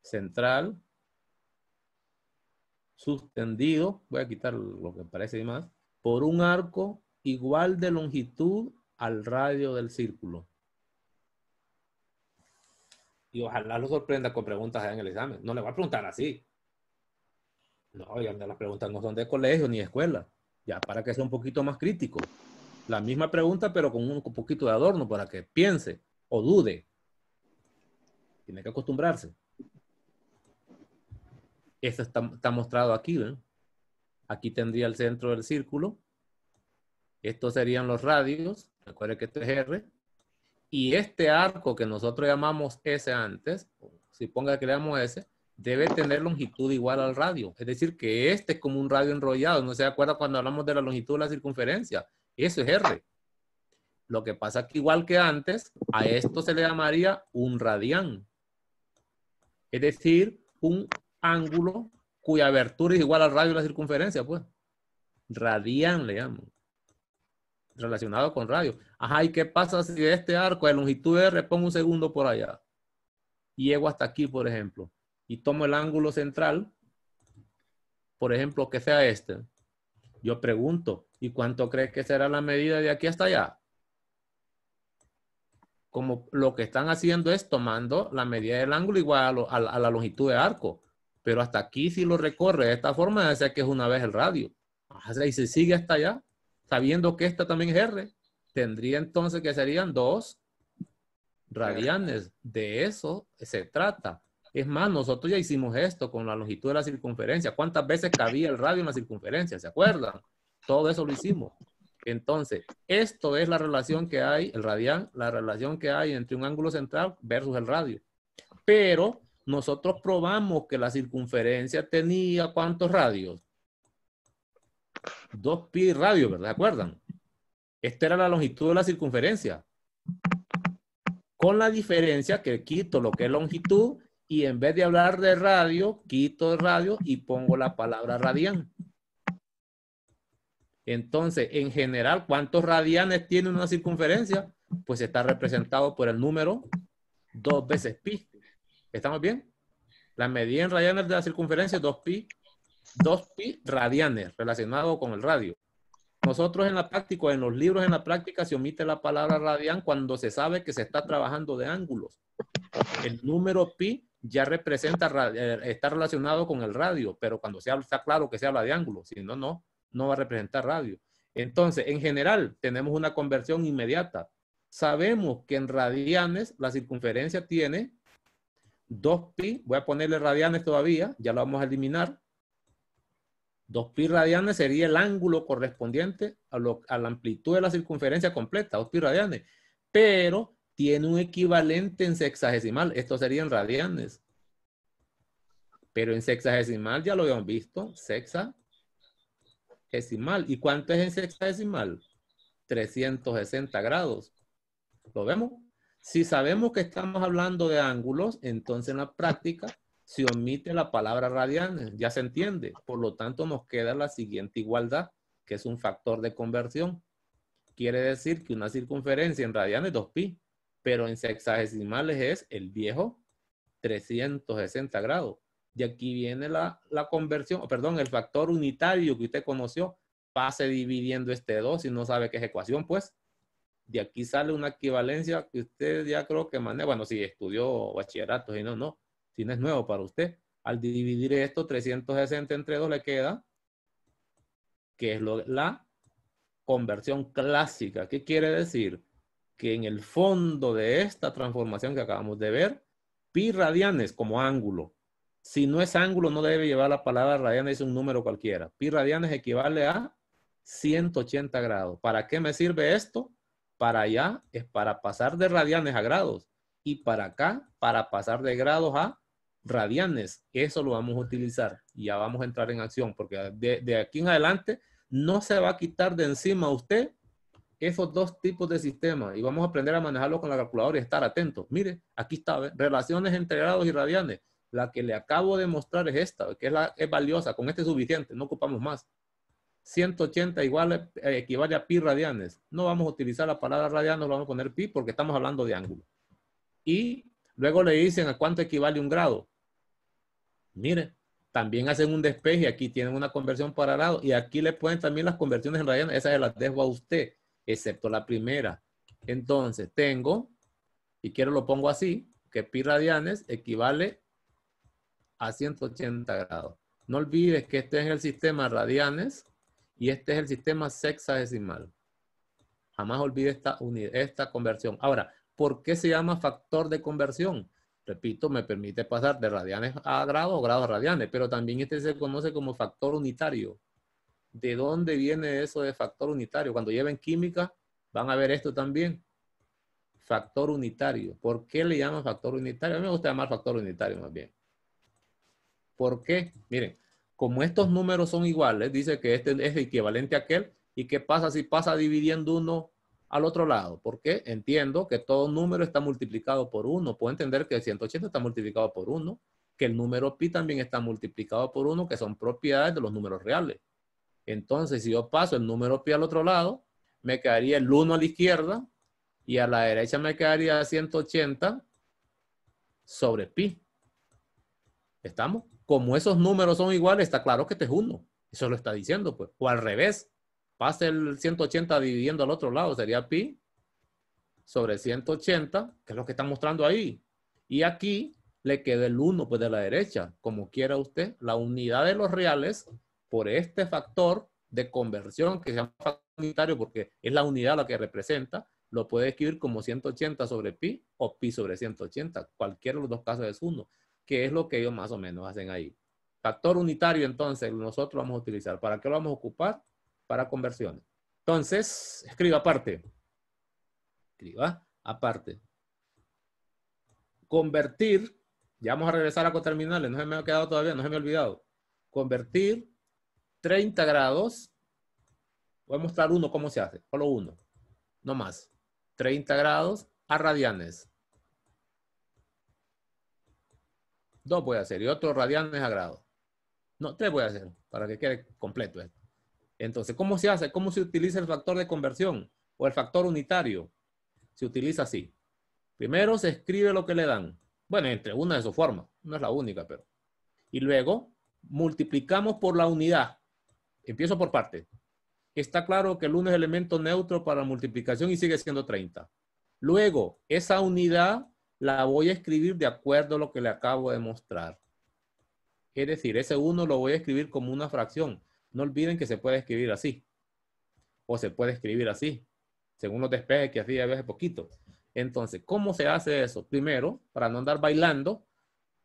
central sustendido, voy a quitar lo que parece más, por un arco igual de longitud al radio del círculo. Y ojalá lo sorprenda con preguntas en el examen. No le voy a preguntar así. No, ya las preguntas no son de colegio ni de escuela. Ya para que sea un poquito más crítico. La misma pregunta, pero con un poquito de adorno para que piense o dude. Tiene que acostumbrarse. Esto está mostrado aquí, ¿ven? Aquí tendría el centro del círculo. Estos serían los radios. Recuerden que esto es R. Y este arco que nosotros llamamos S antes, si ponga que le llamamos S, debe tener longitud igual al radio. Es decir, que este es como un radio enrollado. ¿No se acuerda cuando hablamos de la longitud de la circunferencia? Eso es R. Lo que pasa es que igual que antes, a esto se le llamaría un radián. Es decir, un ángulo cuya abertura es igual al radio de la circunferencia, pues. Radián le llaman. Relacionado con radio. Ajá, ¿y qué pasa si este arco de longitud R pongo un segundo por allá? Y llego hasta aquí, por ejemplo. Y tomo el ángulo central, por ejemplo, que sea este. Yo pregunto, ¿y cuánto crees que será la medida de aquí hasta allá? Como lo que están haciendo es tomando la medida del ángulo igual a la longitud de arco. Pero hasta aquí si lo recorre de esta forma, debe ser que es una vez el radio. Ajá, y se sigue hasta allá, sabiendo que esta también es R, tendría entonces que serían 2 radianes. De eso se trata. Es más, nosotros ya hicimos esto con la longitud de la circunferencia. ¿Cuántas veces cabía el radio en la circunferencia? ¿Se acuerdan? Todo eso lo hicimos. Entonces, esto es la relación que hay, el radián, la relación que hay entre un ángulo central versus el radio. Pero nosotros probamos que la circunferencia tenía ¿cuántos radios? 2pi radio, ¿verdad? ¿Se acuerdan? Esta era la longitud de la circunferencia. Con la diferencia que quito lo que es longitud y en vez de hablar de radio, quito el radio y pongo la palabra radián. Entonces, en general, ¿cuántos radianes tiene una circunferencia? Pues está representado por el número 2 veces pi. ¿Estamos bien? La medida en radianes de la circunferencia es 2pi radianes relacionado con el radio. Nosotros en la práctica, en los libros en la práctica se omite la palabra radián cuando se sabe que se está trabajando de ángulos. El número pi ya representa, está relacionado con el radio, pero cuando se habla, está claro que se habla de ángulos, si no, no va a representar radio. Entonces, en general, tenemos una conversión inmediata. Sabemos que en radianes la circunferencia tiene 2pi, voy a ponerle radianes todavía, ya lo vamos a eliminar. 2pi radianes sería el ángulo correspondiente a la amplitud de la circunferencia completa, 2pi radianes. Pero tiene un equivalente en sexagesimal. Esto sería en radianes. Pero en sexagesimal ya lo habíamos visto. Sexagesimal. ¿Y cuánto es en sexagesimal? 360 grados. ¿Lo vemos? Si sabemos que estamos hablando de ángulos, entonces en la práctica se omite la palabra radianes, ya se entiende. Por lo tanto, nos queda la siguiente igualdad, que es un factor de conversión. Quiere decir que una circunferencia en radianes es 2pi, pero en sexagesimales es el viejo 360 grados. Y aquí viene la conversión, perdón, el factor unitario que usted conoció. Pase dividiendo este 2 si no sabe qué es ecuación, pues. De aquí sale una equivalencia que usted ya creo que maneja. Bueno, si estudió bachillerato, si no. Si no es nuevo para usted. Al dividir esto, 360 entre 2 le queda, que es la conversión clásica. ¿Qué quiere decir? Que en el fondo de esta transformación que acabamos de ver, pi radianes como ángulo. Si no es ángulo, no debe llevar la palabra radianes, es un número cualquiera. Pi radianes equivale a 180 grados. ¿Para qué me sirve esto? Para allá es para pasar de radianes a grados. Y para acá, para pasar de grados a radianes. Eso lo vamos a utilizar. Y ya vamos a entrar en acción, porque de aquí en adelante no se va a quitar de encima a usted esos dos tipos de sistemas y vamos a aprender a manejarlo con la calculadora y estar atentos. Mire, aquí está, ¿ve? Relaciones entre grados y radianes. La que le acabo de mostrar es esta, que es valiosa, con este es suficiente, no ocupamos más. 180 equivale a pi radianes. No vamos a utilizar la palabra radianes, lo vamos a poner pi porque estamos hablando de ángulo. Y luego le dicen a cuánto equivale un grado. Mire, también hacen un despeje, aquí tienen una conversión para grado y aquí le ponen también las conversiones en radianes, esas se las dejo a usted, excepto la primera. Entonces tengo, y quiero lo pongo así, que pi radianes equivale a 180 grados. No olvides que este es el sistema radianes y este es el sistema sexagesimal. Jamás olvide esta conversión. Ahora, ¿por qué se llama factor de conversión? Repito, me permite pasar de radianes a grados o grados a radianes, pero también este se conoce como factor unitario. ¿De dónde viene eso de factor unitario? Cuando lleven química, van a ver esto también. Factor unitario. ¿Por qué le llaman factor unitario? A mí me gusta llamar factor unitario más bien. ¿Por qué? Miren, como estos números son iguales, dice que este es equivalente a aquel. ¿Y qué pasa si pasa dividiendo uno al otro lado? Porque entiendo que todo número está multiplicado por 1. Puedo entender que el 180 está multiplicado por 1, que el número pi también está multiplicado por 1, que son propiedades de los números reales. Entonces, si yo paso el número pi al otro lado, me quedaría el 1 a la izquierda y a la derecha me quedaría 180 sobre pi. ¿Estamos? Como esos números son iguales, está claro que este es 1. Eso lo está diciendo, pues. O al revés. Pase el 180 dividiendo al otro lado, sería pi sobre 180, que es lo que está mostrando ahí. Y aquí le queda el 1 pues de la derecha. Como quiera usted, la unidad de los reales por este factor de conversión que se llama factor unitario porque es la unidad la que representa, lo puede escribir como 180 sobre pi o pi sobre 180. Cualquiera de los dos casos es 1, que es lo que ellos más o menos hacen ahí. Factor unitario, entonces, nosotros vamos a utilizar. ¿Para qué lo vamos a ocupar? Para conversiones. Entonces, escriba aparte. Escriba aparte. Convertir, ya vamos a regresar a coterminales, no se me ha quedado todavía, no se me ha olvidado. Convertir 30 grados, voy a mostrar uno cómo se hace, solo uno, no más. 30 grados a radianes. 2 voy a hacer y otro radianes a grados. No, 3 voy a hacer para que quede completo esto. Entonces, ¿cómo se hace? ¿Cómo se utiliza el factor de conversión o el factor unitario? Se utiliza así. Primero se escribe lo que le dan. Bueno, entre una de sus formas. No es la única, pero. Y luego multiplicamos por la unidad. Empiezo por parte. Está claro que el 1 es elemento neutro para multiplicación y sigue siendo 30. Luego, esa unidad la voy a escribir de acuerdo a lo que le acabo de mostrar. Es decir, ese 1 lo voy a escribir como una fracción. No olviden que se puede escribir así. O se puede escribir así. Según los despejes que hacía a veces poquito. Entonces, ¿cómo se hace eso? Primero, para no andar bailando,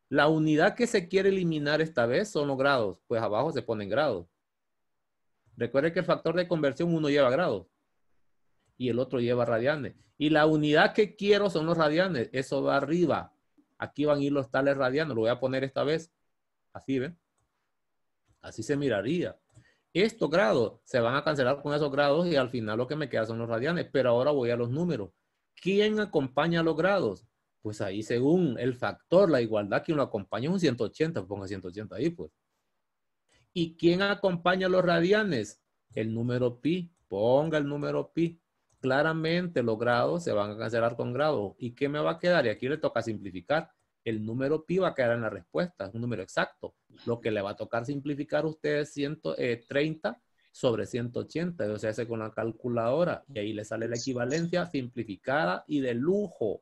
la unidad que se quiere eliminar esta vez son los grados. Pues abajo se ponen grados. Recuerde que el factor de conversión uno lleva grados. Y el otro lleva radianes. Y la unidad que quiero son los radianes. Eso va arriba. Aquí van a ir los tales radianes. Lo voy a poner esta vez. Así, ¿ven? Así se miraría. Estos grados se van a cancelar con esos grados y al final lo que me queda son los radianes. Pero ahora voy a los números. ¿Quién acompaña los grados? Pues ahí según el factor, la igualdad, quien lo acompaña es un 180. Ponga 180 ahí, pues. ¿Y quién acompaña los radianes? El número pi. Ponga el número pi. Claramente los grados se van a cancelar con grados. ¿Y qué me va a quedar? Y aquí le toca simplificar. El número pi va a quedar en la respuesta. Es un número exacto. Lo que le va a tocar simplificar a usted es 30 sobre 180. O sea, hace con la calculadora. Y ahí le sale la equivalencia simplificada y de lujo.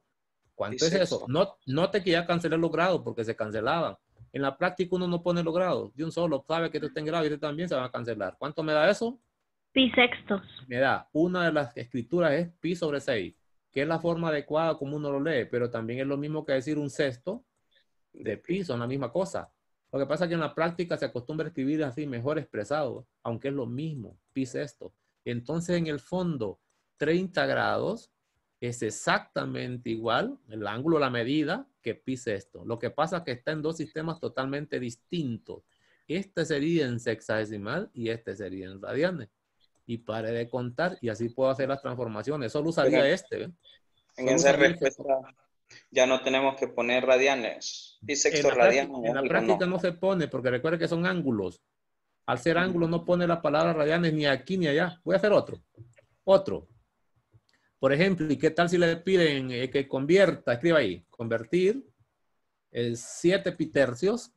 ¿Cuánto es eso? Note que ya cancelé los grados porque se cancelaban. En la práctica uno no pone los grados. De un solo sabe que este en grado y este también se van a cancelar. ¿Cuánto me da eso? Pi sextos. Me da, una de las escrituras es pi sobre 6, que es la forma adecuada como uno lo lee, pero también es lo mismo que decir un sexto de pi, son la misma cosa. Lo que pasa es que en la práctica se acostumbra a escribir así, mejor expresado, aunque es lo mismo, pi sexto. Entonces, en el fondo, 30 grados es exactamente igual, el ángulo, la medida, que pi sexto. Lo que pasa es que está en dos sistemas totalmente distintos. Este sería en sexagesimal y este sería en radianes. y pare de contar y así puedo hacer las transformaciones. Solo usaría Pero este. en esa respuesta ya no tenemos que poner radianes. Y sexto radiano. En la práctica no se pone porque recuerde que son ángulos. Al ser ángulo no pone la palabra radianes ni aquí ni allá. Voy a hacer otro. Otro. Por ejemplo, ¿y qué tal si le piden que convierta? Escriba ahí. Convertir 7 pi tercios,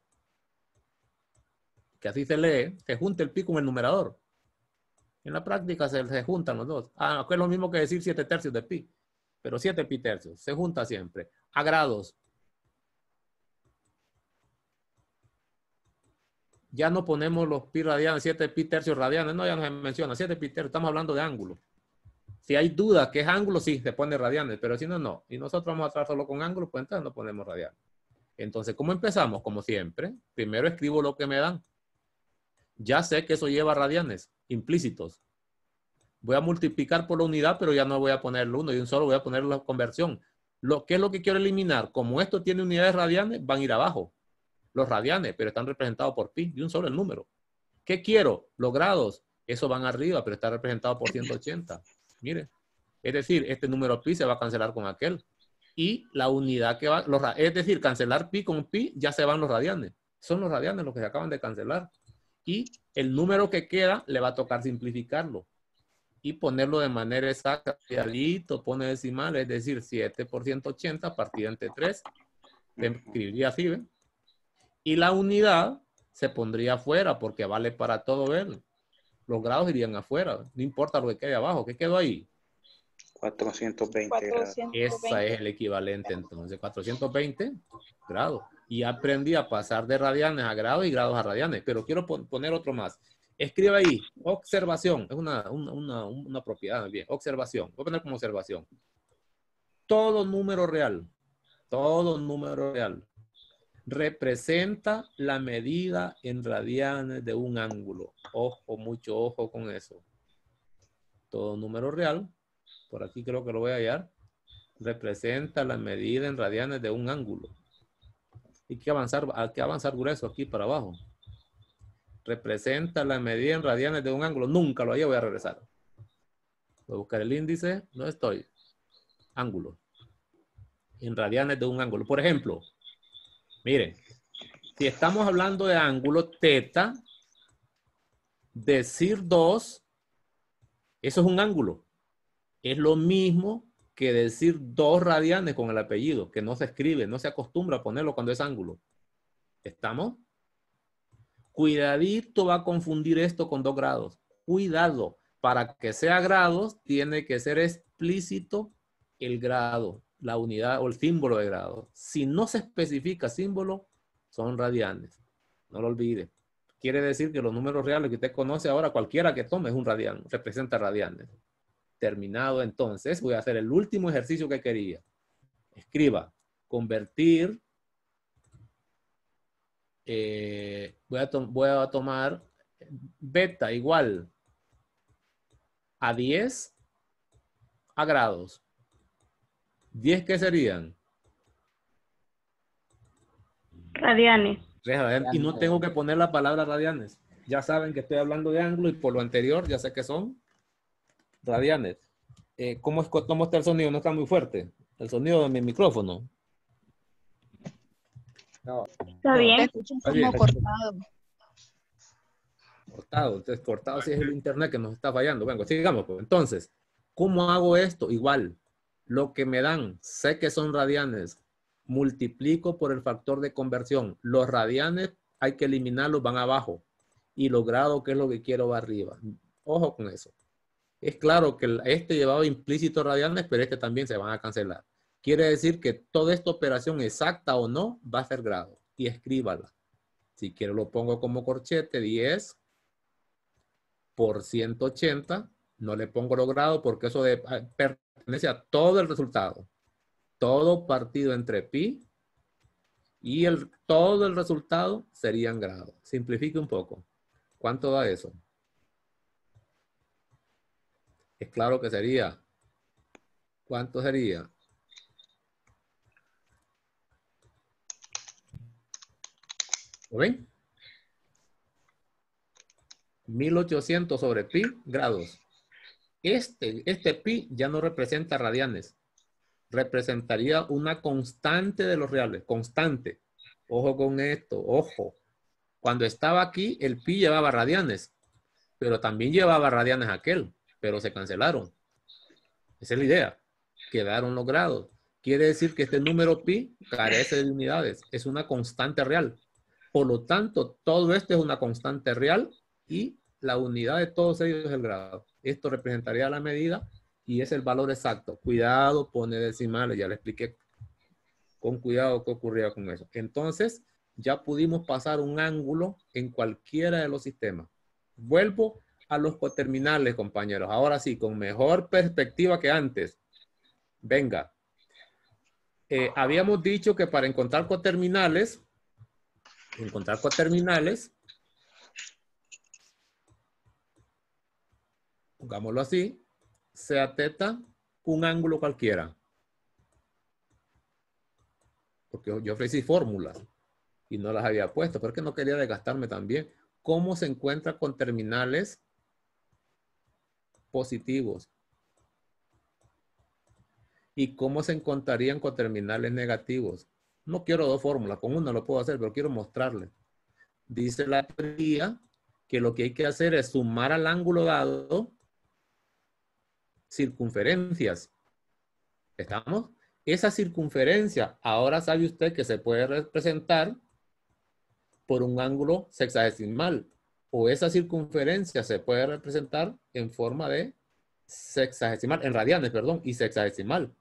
que así se lee, se junta el pi con el numerador. En la práctica se juntan los dos. Es lo mismo que decir 7 tercios de pi. Pero 7 pi tercios. Se junta siempre. A grados. Ya no ponemos los pi radianes, 7 pi tercios radianes. No, ya no se menciona. 7 pi tercios. Estamos hablando de ángulo. Si hay duda que es ángulo, sí, se pone radianes. Pero si no, no. Y nosotros vamos a tratar solo con ángulo, pues entonces no ponemos radianes. Entonces, ¿cómo empezamos? Como siempre, primero escribo lo que me dan. Ya sé que eso lleva radianes implícitos. Voy a multiplicar por la unidad, pero ya no voy a poner el 1 y un solo, voy a poner la conversión. ¿Qué es lo que quiero eliminar? Como esto tiene unidades radianes, van a ir abajo. Los radianes, pero están representados por pi, y un solo el número. ¿Qué quiero? Los grados. Eso van arriba, pero está representado por 180. Mire. Es decir, este número pi se va a cancelar con aquel. Y la unidad que va, es decir, cancelar pi con pi, ya se van los radianes. Son los radianes los que se acaban de cancelar. Y el número que queda, le va a tocar simplificarlo. Y ponerlo de manera exacta. Pone decimal, es decir, 7 por 180 partida entre 3. Se escribiría así, ¿ven? Y la unidad se pondría afuera porque vale para todo él. Los grados irían afuera. No importa lo que quede abajo. ¿Qué quedó ahí? 420 grados. Ese es el equivalente entonces. 420 grados. Y aprendí a pasar de radianes a grados y grados a radianes. Pero quiero poner otro más. Escribe ahí. Observación. Es una propiedad. Bien. Observación. Voy a poner como observación. Todo número real. Todo número real representa la medida en radianes de un ángulo. Ojo, mucho ojo con eso. Todo número real, por aquí creo que lo voy a hallar, representa la medida en radianes de un ángulo. Hay que avanzar grueso aquí para abajo. Representa la medida en radianes de un ángulo. Nunca lo hallé, voy a regresar. Voy a buscar el índice, no estoy. Ángulo. En radianes de un ángulo. Por ejemplo, miren, si estamos hablando de ángulo teta, decir 2, eso es un ángulo. Es lo mismo que decir 2 radianes con el apellido, que no se escribe, no se acostumbra a ponerlo cuando es ángulo. ¿Estamos? Cuidadito va a confundir esto con 2 grados. Cuidado. Para que sea grados, tiene que ser explícito el grado, la unidad o el símbolo de grado. Si no se especifica símbolo, son radianes. No lo olvide. Quiere decir que los números reales que usted conoce ahora, cualquiera que tome, es un radian, representa radianes. Terminado entonces, voy a hacer el último ejercicio que quería. Escriba, convertir, voy a tomar beta igual a 10 a grados. 10, ¿qué serían? Radianes. Y no tengo que poner la palabra radianes. Ya saben que estoy hablando de ángulo y por lo anterior ya sé que son radianes. ¿Cómo está el sonido? No está muy fuerte. El sonido de mi micrófono. No. Está bien. Te escuchas como cortado. Cortado. Entonces, cortado si es el internet que nos está fallando. Venga, sigamos. Pues. Entonces, ¿cómo hago esto? Igual. Lo que me dan, sé que son radianes. Multiplico por el factor de conversión. Los radianes hay que eliminarlos, van abajo. Y los grados, que es lo que quiero, va arriba. Ojo con eso. Es claro que este llevaba implícito radianes, pero este también se van a cancelar. Quiere decir que toda esta operación, exacta o no, va a ser grado. Y escríbala. Si quiero lo pongo como corchete, 10 por 180. No le pongo los grados porque eso pertenece a todo el resultado. Todo partido entre pi y todo el resultado serían grados. Simplifique un poco. ¿Cuánto da eso? Es claro que sería. ¿Cuánto sería? ¿Lo ven? 1800 sobre pi grados. Este pi ya no representa radianes. Representaría una constante de los reales. Constante. Ojo con esto. Ojo. Cuando estaba aquí, el pi llevaba radianes. Pero también llevaba radianes aquel. Pero se cancelaron. Esa es la idea. Quedaron los grados. Quiere decir que este número pi carece de unidades. Es una constante real. Por lo tanto, todo esto es una constante real y la unidad de todos ellos es el grado. Esto representaría la medida y es el valor exacto. Cuidado, pone decimales. Ya le expliqué con cuidado qué ocurría con eso. Entonces, ya pudimos pasar un ángulo en cualquiera de los sistemas. Vuelvo a los coterminales, compañeros. Ahora sí, con mejor perspectiva que antes. Venga. Habíamos dicho que para encontrar coterminales, pongámoslo así, sea teta un ángulo cualquiera. Porque yo ofrecí fórmulas y no las había puesto, porque no quería desgastarme también. ¿Cómo se encuentra con terminales positivos? ¿Y cómo se encontrarían con terminales negativos? No quiero dos fórmulas, con una lo puedo hacer, pero quiero mostrarles. Dice la teoría que lo que hay que hacer es sumar al ángulo dado circunferencias. ¿Estamos? Esa circunferencia, ahora sabe usted que se puede representar por un ángulo sexagesimal. O esa circunferencia se puede representar en forma de sexagesimal, en radianes, perdón, y sexagesimal.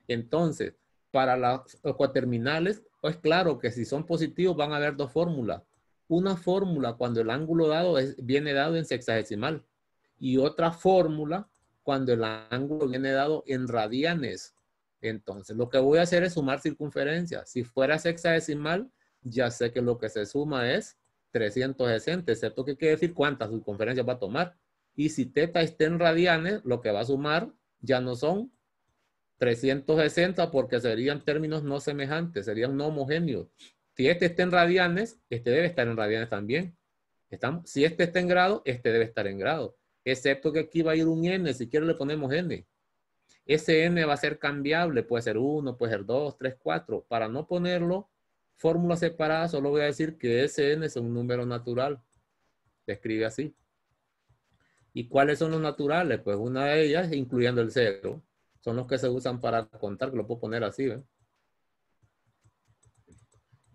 Entonces, para los coterminales, es claro que si son positivos van a haber dos fórmulas. Una fórmula cuando el ángulo dado viene dado en sexagesimal y otra fórmula cuando el ángulo viene dado en radianes. Entonces, lo que voy a hacer es sumar circunferencias. Si fuera sexagesimal, ya sé que lo que se suma es 360, excepto que quiere decir cuántas circunferencias va a tomar. Y si teta está en radianes, lo que va a sumar ya no son 360 porque serían términos no semejantes, serían no homogéneos. Si este está en radianes, este debe estar en radianes también. ¿Estamos? Si este está en grado, este debe estar en grado. Excepto que aquí va a ir un n, si quiere le ponemos n. Ese n va a ser cambiable, puede ser 1, puede ser 2, 3, 4. Para no ponerlo fórmula separada, solo voy a decir que ese n es un número natural. Se escribe así. ¿Y cuáles son los naturales? Pues una de ellas, incluyendo el 0, son los que se usan para contar, que lo puedo poner así, ¿ven?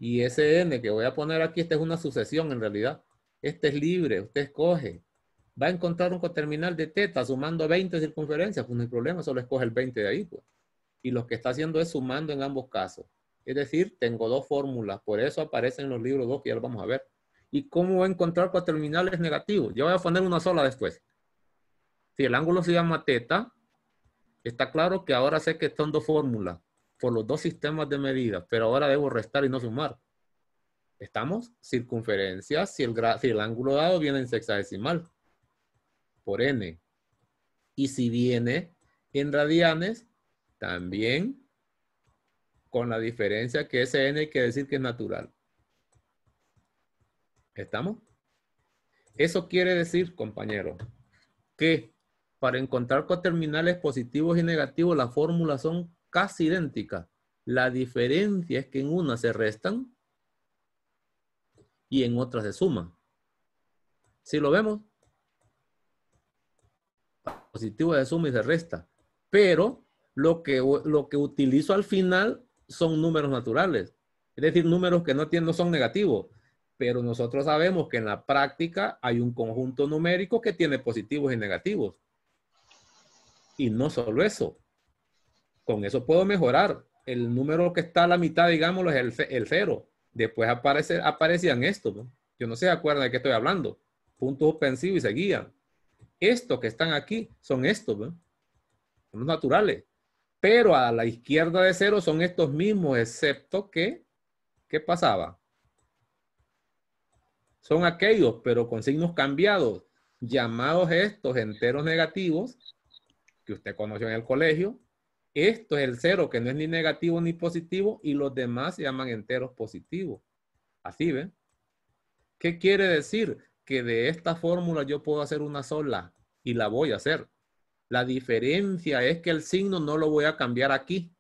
Y ese n que voy a poner aquí, esta es una sucesión en realidad. Este es libre, usted escoge. Va a encontrar un coterminal de teta sumando 20 circunferencias, pues no hay problema, solo escoge el 20 de ahí, pues. Y lo que está haciendo es sumando en ambos casos. Es decir, tengo dos fórmulas, por eso aparecen en los libros dos que ya lo vamos a ver. ¿Y cómo voy a encontrar coterminales negativos? Yo voy a poner una sola después. Si el ángulo se llama teta, está claro que ahora sé que son dos fórmulas por los dos sistemas de medida, pero ahora debo restar y no sumar. ¿Estamos? Circunferencias, si el ángulo dado viene en sexagesimal, por n. Y si viene en radianes, también con la diferencia que ese n hay que decir que es natural. ¿Estamos? Eso quiere decir, compañero, que para encontrar coterminales positivos y negativos, las fórmulas son casi idénticas. La diferencia es que en una se restan y en otra se suman. ¿Sí lo vemos? Positivo se suma y se resta. Pero lo que utilizo al final son números naturales. Es decir, números que no son negativos. Pero nosotros sabemos que en la práctica hay un conjunto numérico que tiene positivos y negativos. Y no solo eso. Con eso puedo mejorar. El número que está a la mitad, digámoslo, es el 0. Después aparecían estos, ¿no? Yo no sé si acuerdan de qué estoy hablando. Puntos suspensivos y seguían. Estos que están aquí son estos, ¿no? Son los naturales. Pero a la izquierda de 0 son estos mismos, excepto que, ¿qué pasaba? Son aquellos, pero con signos cambiados, llamados estos enteros negativos, que usted conoció en el colegio. Esto es el 0, que no es ni negativo ni positivo, y los demás se llaman enteros positivos. Así, ¿ven? ¿Qué quiere decir? que de esta fórmula yo puedo hacer una sola y la voy a hacer. La diferencia es que el signo no lo voy a cambiar aquí,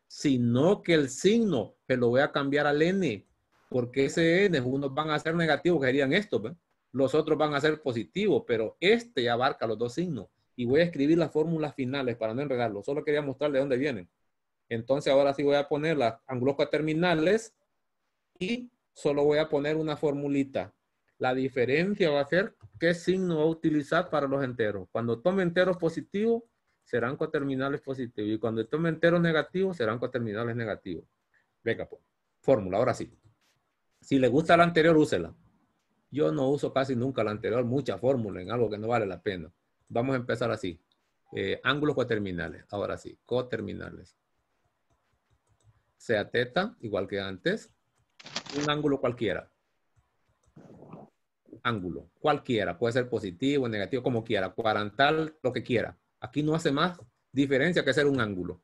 sino que el signo se lo voy a cambiar al n, porque ese n, unos van a ser negativos, que serían estos, ¿ve? Los otros van a ser positivos, pero este abarca los dos signos. Y voy a escribir las fórmulas finales para no enredarlo. Solo quería mostrarle de dónde vienen. Entonces ahora sí voy a poner los ángulos cuaterminales y solo voy a poner una formulita. La diferencia va a ser qué signo va a utilizar para los enteros. Cuando tome enteros positivos, serán coterminales positivos. Y cuando tome enteros negativos, serán coterminales negativos. Venga, pues. Fórmula, ahora sí. Si le gusta la anterior, úsela. Yo no uso casi nunca la anterior, mucha fórmula en algo que no vale la pena. Vamos a empezar así. Ángulos coterminales. Ahora sí, coterminales. Sea teta, igual que antes. Un ángulo cualquiera. Ángulo, cualquiera. Puede ser positivo, negativo, como quiera. Cuadrantal, lo que quiera. Aquí no hace más diferencia que ser un ángulo.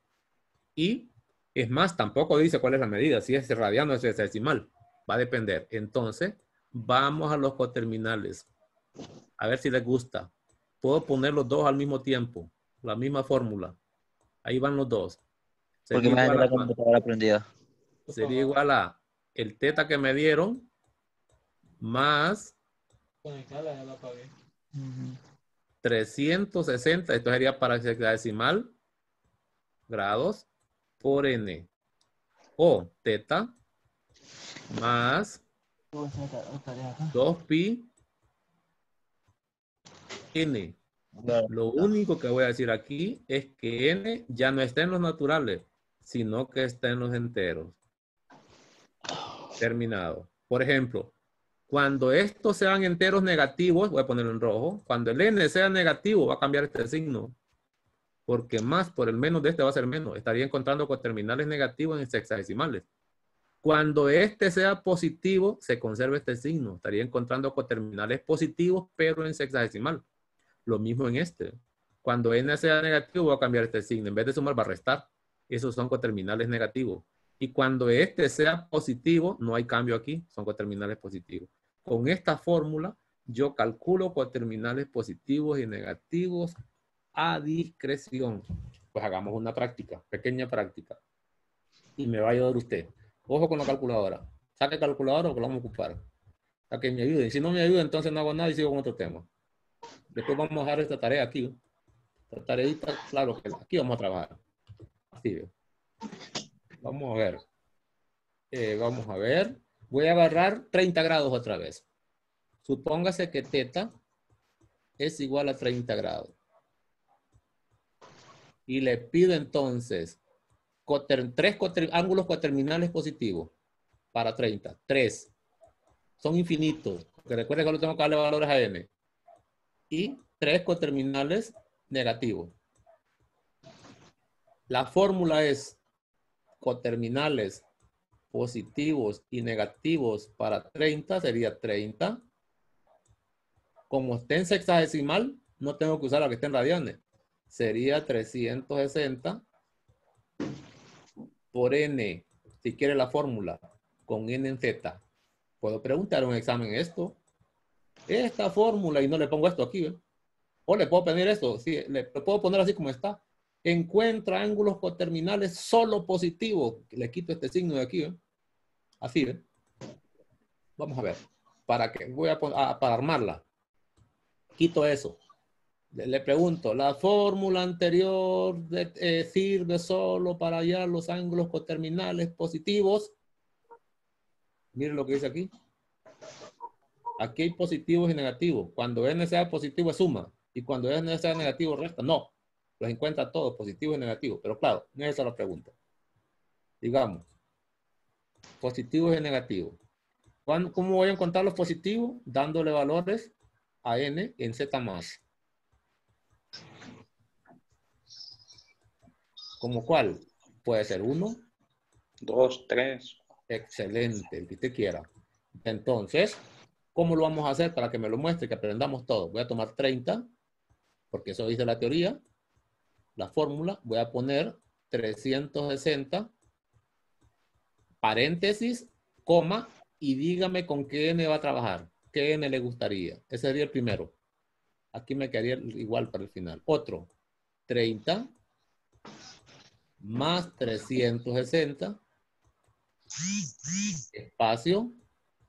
Y es más, tampoco dice cuál es la medida. Si es radiano o es hexadecimal. Va a depender. Entonces, vamos a los coterminales. A ver si les gusta. Puedo poner los dos al mismo tiempo. La misma fórmula. Ahí van los dos. Porque me la computadora prendida. Sería igual a el teta que me dieron más 360, esto sería para hexadecimal, grados por n. O teta más 2pi n. Lo único que voy a decir aquí es que n ya no está en los naturales, sino que está en los enteros. Terminado. Por ejemplo, cuando estos sean enteros negativos, voy a ponerlo en rojo. Cuando el n sea negativo, va a cambiar este signo. Porque más por el menos de este va a ser menos. Estaría encontrando coterminales negativos en sexagesimales. Cuando este sea positivo, se conserva este signo. Estaría encontrando coterminales positivos, pero en sexagesimal. Lo mismo en este. Cuando n sea negativo, va a cambiar este signo. En vez de sumar, va a restar. Esos son coterminales negativos. Y cuando este sea positivo, no hay cambio aquí. Son coterminales positivos. Con esta fórmula, yo calculo coterminales positivos y negativos a discreción. Pues hagamos una práctica, pequeña práctica. Y me va a ayudar usted. Ojo con la calculadora. Saque calculadora o que lo vamos a ocupar. Para que me ayuden. Si no me ayuda, entonces no hago nada y sigo con otro tema. Después vamos a dejar esta tarea aquí. Esta tareita, claro que aquí vamos a trabajar. Así. Vamos a ver. Vamos a ver. Voy a agarrar 30 grados otra vez. Supóngase que teta es igual a 30 grados. Y le pido entonces tres ángulos coterminales positivos para 30. 3. Son infinitos. Porque recuerden que solo tengo que darle valores a n. Y 3 coterminales negativos. La fórmula es coterminales positivos y negativos para 30 sería 30. Como esté en sexagesimal, no tengo que usar la que esté en radianes. Sería 360 por n, si quiere la fórmula, con n en z. Puedo preguntar en un examen esto. Esta fórmula, y no le pongo esto aquí, ¿eh? O le puedo poner esto, sí, le puedo poner así como está. Encuentra ángulos coterminales solo positivos. Le quito este signo de aquí, ¿eh? Así, ¿eh? Vamos a ver. ¿Para qué? Voy a poner, para armarla. Quito eso. Le pregunto, ¿la fórmula anterior sirve solo para hallar los ángulos coterminales positivos? Miren lo que dice aquí. Aquí hay positivos y negativos. Cuando n sea positivo es suma. Y cuando n sea negativo resta. No. Los encuentra todos, positivos y negativos. Pero claro, no es esa la pregunta. Digamos, positivos y negativos. ¿Cómo voy a encontrar los positivos? Dándole valores a n en z más. ¿Como cuál? Puede ser 1. 2, 3. Excelente, el que usted quiera. Entonces, ¿cómo lo vamos a hacer para que me lo muestre, que aprendamos todo? Voy a tomar 30, porque eso dice la teoría. La fórmula, voy a poner 360, paréntesis, coma, y dígame con qué n va a trabajar. ¿qué n le gustaría? Ese sería el primero. Aquí me quedaría igual para el final. Otro, 30 más 360, espacio,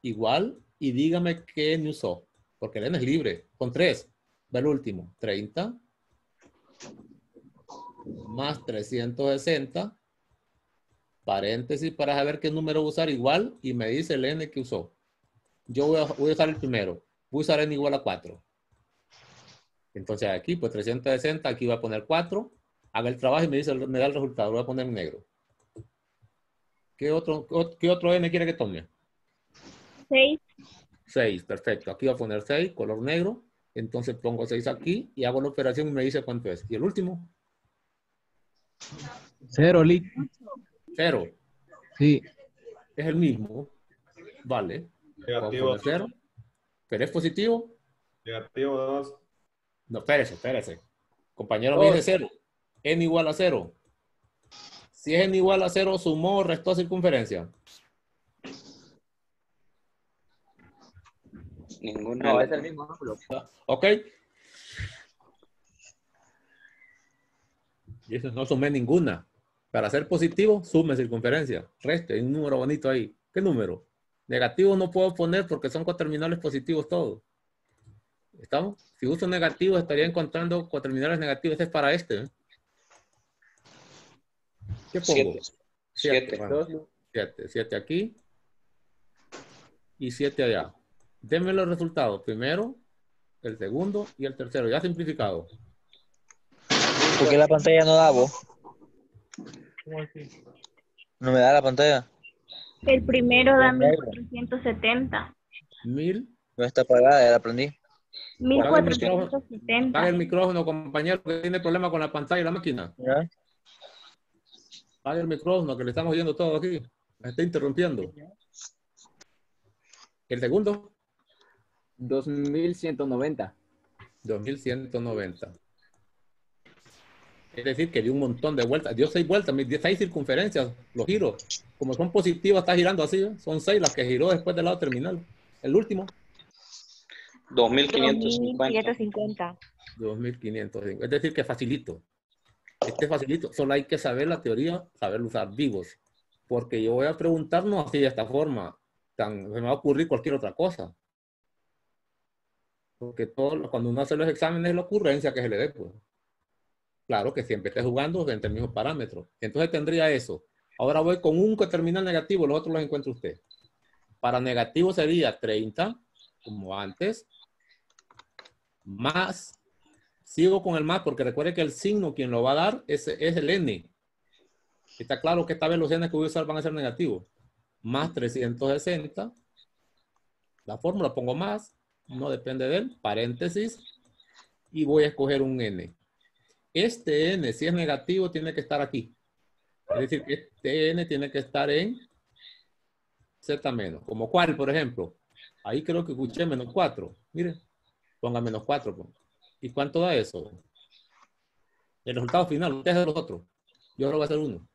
igual, y dígame qué n usó, porque el n es libre, con 3. Va el último, 30 más 360, paréntesis para saber qué número usar igual, y me dice el n que usó. Yo voy a usar el primero. Voy a usar n igual a 4. Entonces aquí, pues 360, aquí voy a poner 4. Haga el trabajo y me da el resultado. Lo voy a poner en negro. ¿Qué otro n quiere que tome? 6. 6, perfecto. Aquí voy a poner 6, color negro. Entonces pongo 6 aquí y hago la operación y me dice cuánto es. ¿Y el último? 0, Lick. 0. Sí. Es el mismo. Vale. Negativo. 0. ¿Pero es positivo? Negativo 2. No, espérese. Compañero me dice 0. N igual a 0. Si es n igual a 0, sumó o restó circunferencia. Ninguna. No, es el mismo ángulo. ¿Ok? Y eso no sumé ninguna. Para ser positivo, sume circunferencia. Reste, hay un número bonito ahí. ¿Qué número? Negativo no puedo poner porque son coterminales positivos todos. ¿Estamos? Si uso negativo, estaría encontrando coterminales negativos. Este es para este. ¿Eh? ¿Qué pongo? 7. 7 aquí. Y 7 allá. Denme los resultados. Primero, el segundo y el tercero. Ya simplificado. ¿Por qué la pantalla no da, vos? No me da la pantalla. El primero da Negro. 1470. 1000. No está apagada, ya la prendí. Apaga el 1470. micrófono, compañero, que tiene problema con la pantalla y la máquina. ¿Ya? Apaga el micrófono, que le estamos oyendo todo aquí. Me está interrumpiendo. El segundo, 2190. 2190. Es decir, que dio un montón de vueltas. Dio 6 vueltas, 6 circunferencias, los giros. Como son positivas, está girando así. ¿Eh? Son 6 las que giró después del lado terminal. El último. 2550. 2505. Es decir, que facilito. Este facilito. Solo hay que saber la teoría, saber usar vivos. Porque yo voy a preguntarnos así de esta forma. Se me va a ocurrir cualquier otra cosa. Porque cuando uno hace los exámenes es la ocurrencia que se le dé. Pues. Claro que siempre esté jugando entre el mismo parámetro. Entonces tendría eso. Ahora voy con un coterminal negativo, los otros los encuentra usted. Para negativo sería 30, como antes, más, sigo con el más porque recuerde que el signo quien lo va a dar es el n. Está claro que esta vez los n que voy a usar van a ser negativos. Más 360. La fórmula pongo más, no depende de él, paréntesis, y voy a escoger un n. Este n, si es negativo, tiene que estar aquí. Es decir, este n tiene que estar en z menos. ¿Como cuál, por ejemplo? Ahí creo que escuché menos 4. Miren, ponga menos 4. Pues. ¿Y cuánto da eso? El resultado final, usted es de los otros. Yo ahora voy a hacer 1.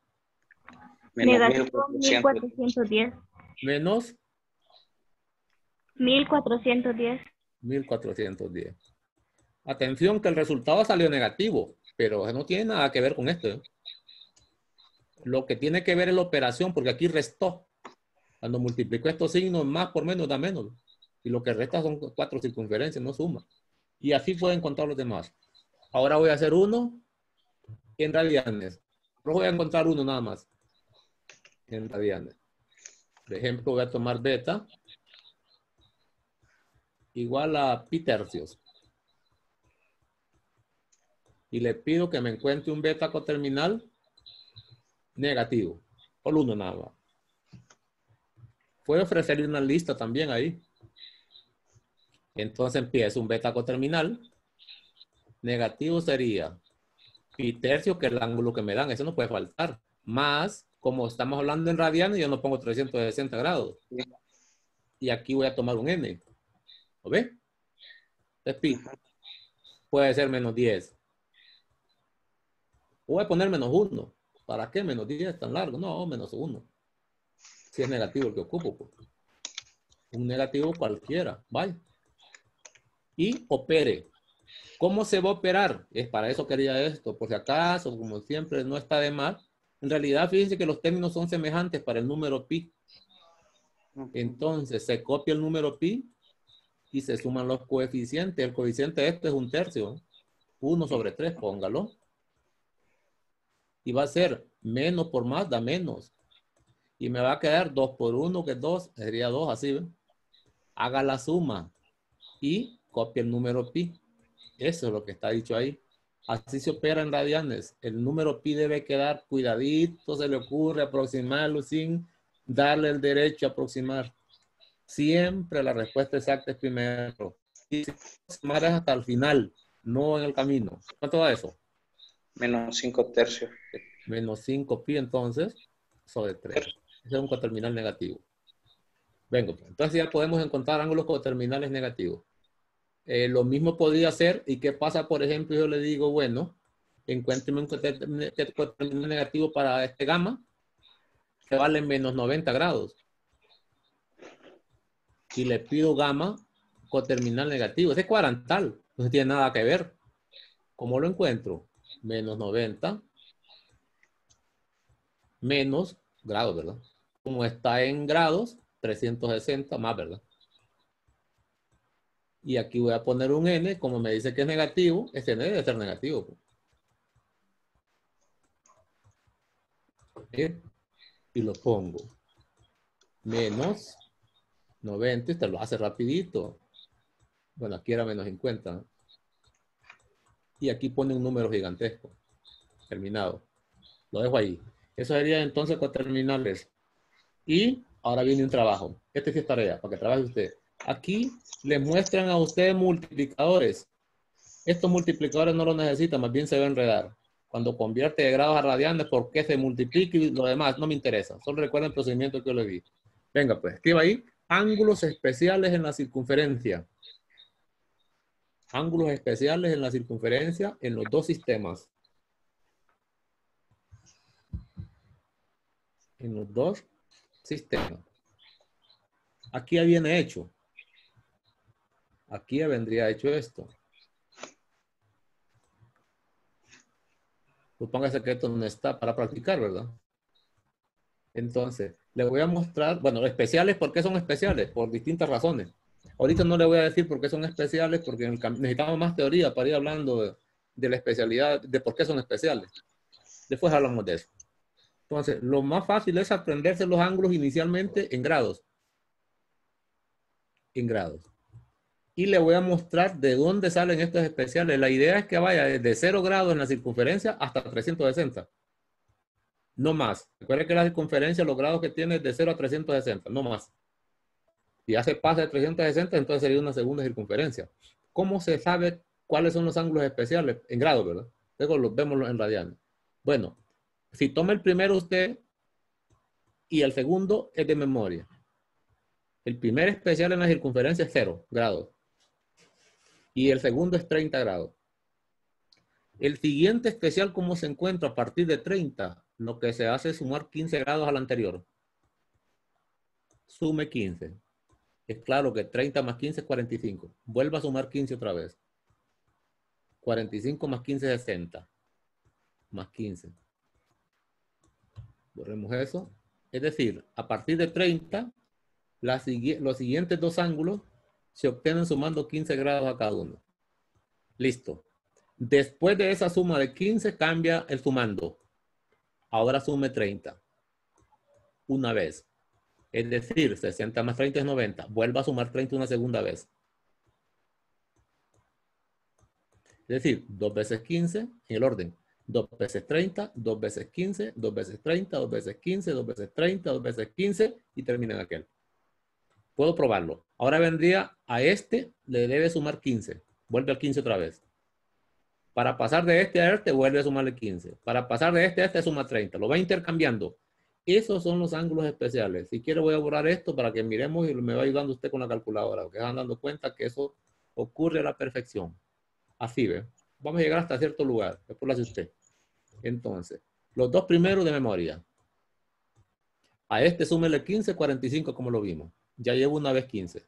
Negativo 1410. Menos 1410. 1410. Atención que el resultado salió negativo, pero no tiene nada que ver con esto. ¿Eh? Lo que tiene que ver es la operación, porque aquí restó. Cuando multiplico estos signos, más por menos da menos. Y lo que resta son 4 circunferencias, no suma. Y así pueden contar los demás. Ahora voy a hacer 1 en radianes. Pero voy a encontrar 1 nada más. En radianes. Por ejemplo, voy a tomar beta igual a pi tercios. Y le pido que me encuentre un beta coterminal negativo. Por 1 nada más. Puedo ofrecerle una lista también ahí. Entonces empieza un beta coterminal. Negativo sería pi tercio, que es el ángulo que me dan. Eso no puede faltar. Más, como estamos hablando en radianes, yo no pongo 360 grados. Y aquí voy a tomar un n. ¿Lo ve? Es pi. Puede ser menos 10. Voy a poner menos 1. ¿Para qué menos 10 tan largo? No, menos 1. Si es negativo el que ocupo. Pues. Un negativo cualquiera. Vaya. Y opere. ¿Cómo se va a operar? Es para eso quería esto. Por si acaso, como siempre, no está de más. En realidad, fíjense que los términos son semejantes para el número pi. Entonces, se copia el número pi y se suman los coeficientes. El coeficiente de esto es 1/3. 1/3, póngalo. Y va a ser menos por más, da menos. Y me va a quedar 2 por 1, que es 2. Sería 2, así, ¿ven? Haga la suma y copia el número pi. Eso es lo que está dicho ahí. Así se opera en radianes. El número pi debe quedar cuidadito, se le ocurre aproximarlo sin darle el derecho a aproximar. Siempre la respuesta exacta es primero. Y si aproximar es hasta el final, no en el camino. ¿Cuánto da eso? Menos 5/3. Menos 5 pi entonces sobre 3. Ese es un coterminal negativo. Vengo, pues. Entonces ya podemos encontrar ángulos coterminales negativos. Lo mismo podría ser, ¿y qué pasa? Por ejemplo, yo le digo, bueno, encuéntreme un coterminal negativo para este gamma que vale menos 90 grados. Y le pido gamma coterminal negativo. Ese es cuadrantal, no tiene nada que ver. ¿Cómo lo encuentro? Menos 90 menos grados, ¿verdad? Como está en grados, 360 más, ¿verdad? Y aquí voy a poner un n, como me dice que es negativo, este n debe ser negativo. ¿Sí? Y lo pongo. Menos 90, y te lo hace rapidito. Bueno, aquí era menos 50, ¿no? Y aquí pone un número gigantesco. Terminado. Lo dejo ahí. Eso sería entonces coterminales. Y ahora viene un trabajo. Este sí es tarea, para que trabaje usted. Aquí les muestran a ustedes multiplicadores. Estos multiplicadores no los necesitan, más bien se va a enredar. Cuando convierte de grados a radianes, ¿por qué se multiplica y lo demás? No me interesa. Solo recuerden el procedimiento que yo le di. Venga, pues, escriba ahí. Ángulos especiales en la circunferencia. Ángulos especiales en la circunferencia en los dos sistemas. En los dos sistemas. Aquí ya viene hecho. Aquí ya vendría hecho esto. Supóngase que esto no está para practicar, ¿verdad? Entonces, le voy a mostrar, bueno, especiales, ¿por qué son especiales? Por distintas razones. Ahorita no le voy a decir por qué son especiales, porque necesitamos más teoría para ir hablando de la especialidad, de por qué son especiales. Después hablamos de eso. Entonces, lo más fácil es aprenderse los ángulos inicialmente en grados. En grados. Y le voy a mostrar de dónde salen estos especiales. La idea es que vaya desde 0 grados en la circunferencia hasta 360. No más. Recuerden que la circunferencia, los grados que tiene es de 0 a 360, no más. Si ya se pasa de 360, entonces sería una segunda circunferencia. ¿Cómo se sabe cuáles son los ángulos especiales? En grados, ¿verdad? Luego los vemos en radianes. Bueno, si toma el primero usted y el segundo es de memoria. El primer especial en la circunferencia es 0 grados. Y el segundo es 30 grados. El siguiente especial, ¿cómo se encuentra? A partir de 30, lo que se hace es sumar 15 grados al anterior. Sume 15. Es claro que 30 más 15 es 45. Vuelva a sumar 15 otra vez. 45 más 15 es 60. Más 15. Borremos eso. Es decir, a partir de 30, los siguientes dos ángulos se obtienen sumando 15 grados a cada uno. Listo. Después de esa suma de 15, cambia el sumando. Ahora sume 30. Una vez. Es decir, 60 más 30 es 90. Vuelva a sumar 30 una segunda vez. Es decir, 2 veces 15 en el orden. 2 veces 30, 2 veces 15, 2 veces 30, 2 veces 15, 2 veces 30, 2 veces 15 y termina en aquel. Puedo probarlo. Ahora vendría a este, le debe sumar 15. Vuelve al 15 otra vez. Para pasar de este a este, vuelve a sumarle 15. Para pasar de este a este, suma 30. Lo va intercambiando. Esos son los ángulos especiales. Si quiero voy a borrar esto para que miremos y me va ayudando usted con la calculadora. Que van dando cuenta que eso ocurre a la perfección. Así ve. Vamos a llegar hasta cierto lugar. Después lo hace usted. Entonces, los dos primeros de memoria. A este súmele 15, 45 como lo vimos. ya llevo una vez 15.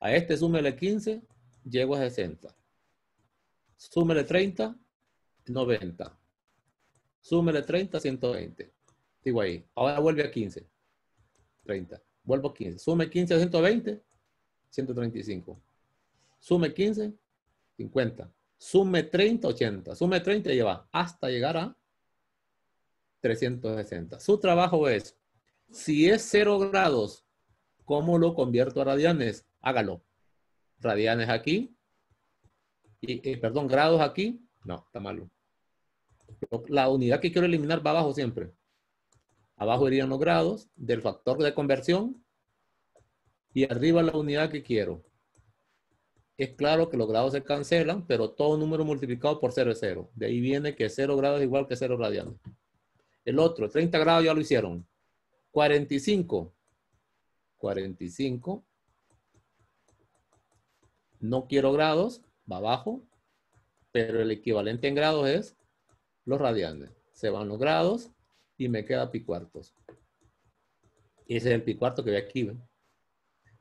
A este súmele 15, llego a 60. Súmele 30, 90. Súmele 30, 120. Digo ahí. Ahora vuelve a 15. 30. Vuelvo a 15. Sume 15 a 120, 135. Sume 15, 50. Sume 30, 80. Sume 30 y lleva hasta llegar a 360. Su trabajo es, si es 0 grados, ¿cómo lo convierto a radianes? Hágalo. Radianes aquí. Perdón, grados aquí. No, está malo. La unidad que quiero eliminar va abajo siempre. Abajo irían los grados del factor de conversión y arriba la unidad que quiero. Es claro que los grados se cancelan, pero todo número multiplicado por 0 es 0. De ahí viene que 0 grados es igual que 0 radianes. El otro, 30 grados ya lo hicieron. 45. 45. No quiero grados, va abajo, pero el equivalente en grados es los radianes. Se van los grados y me queda pi cuartos. Ese es el pi cuarto que ve aquí. ¿Ven?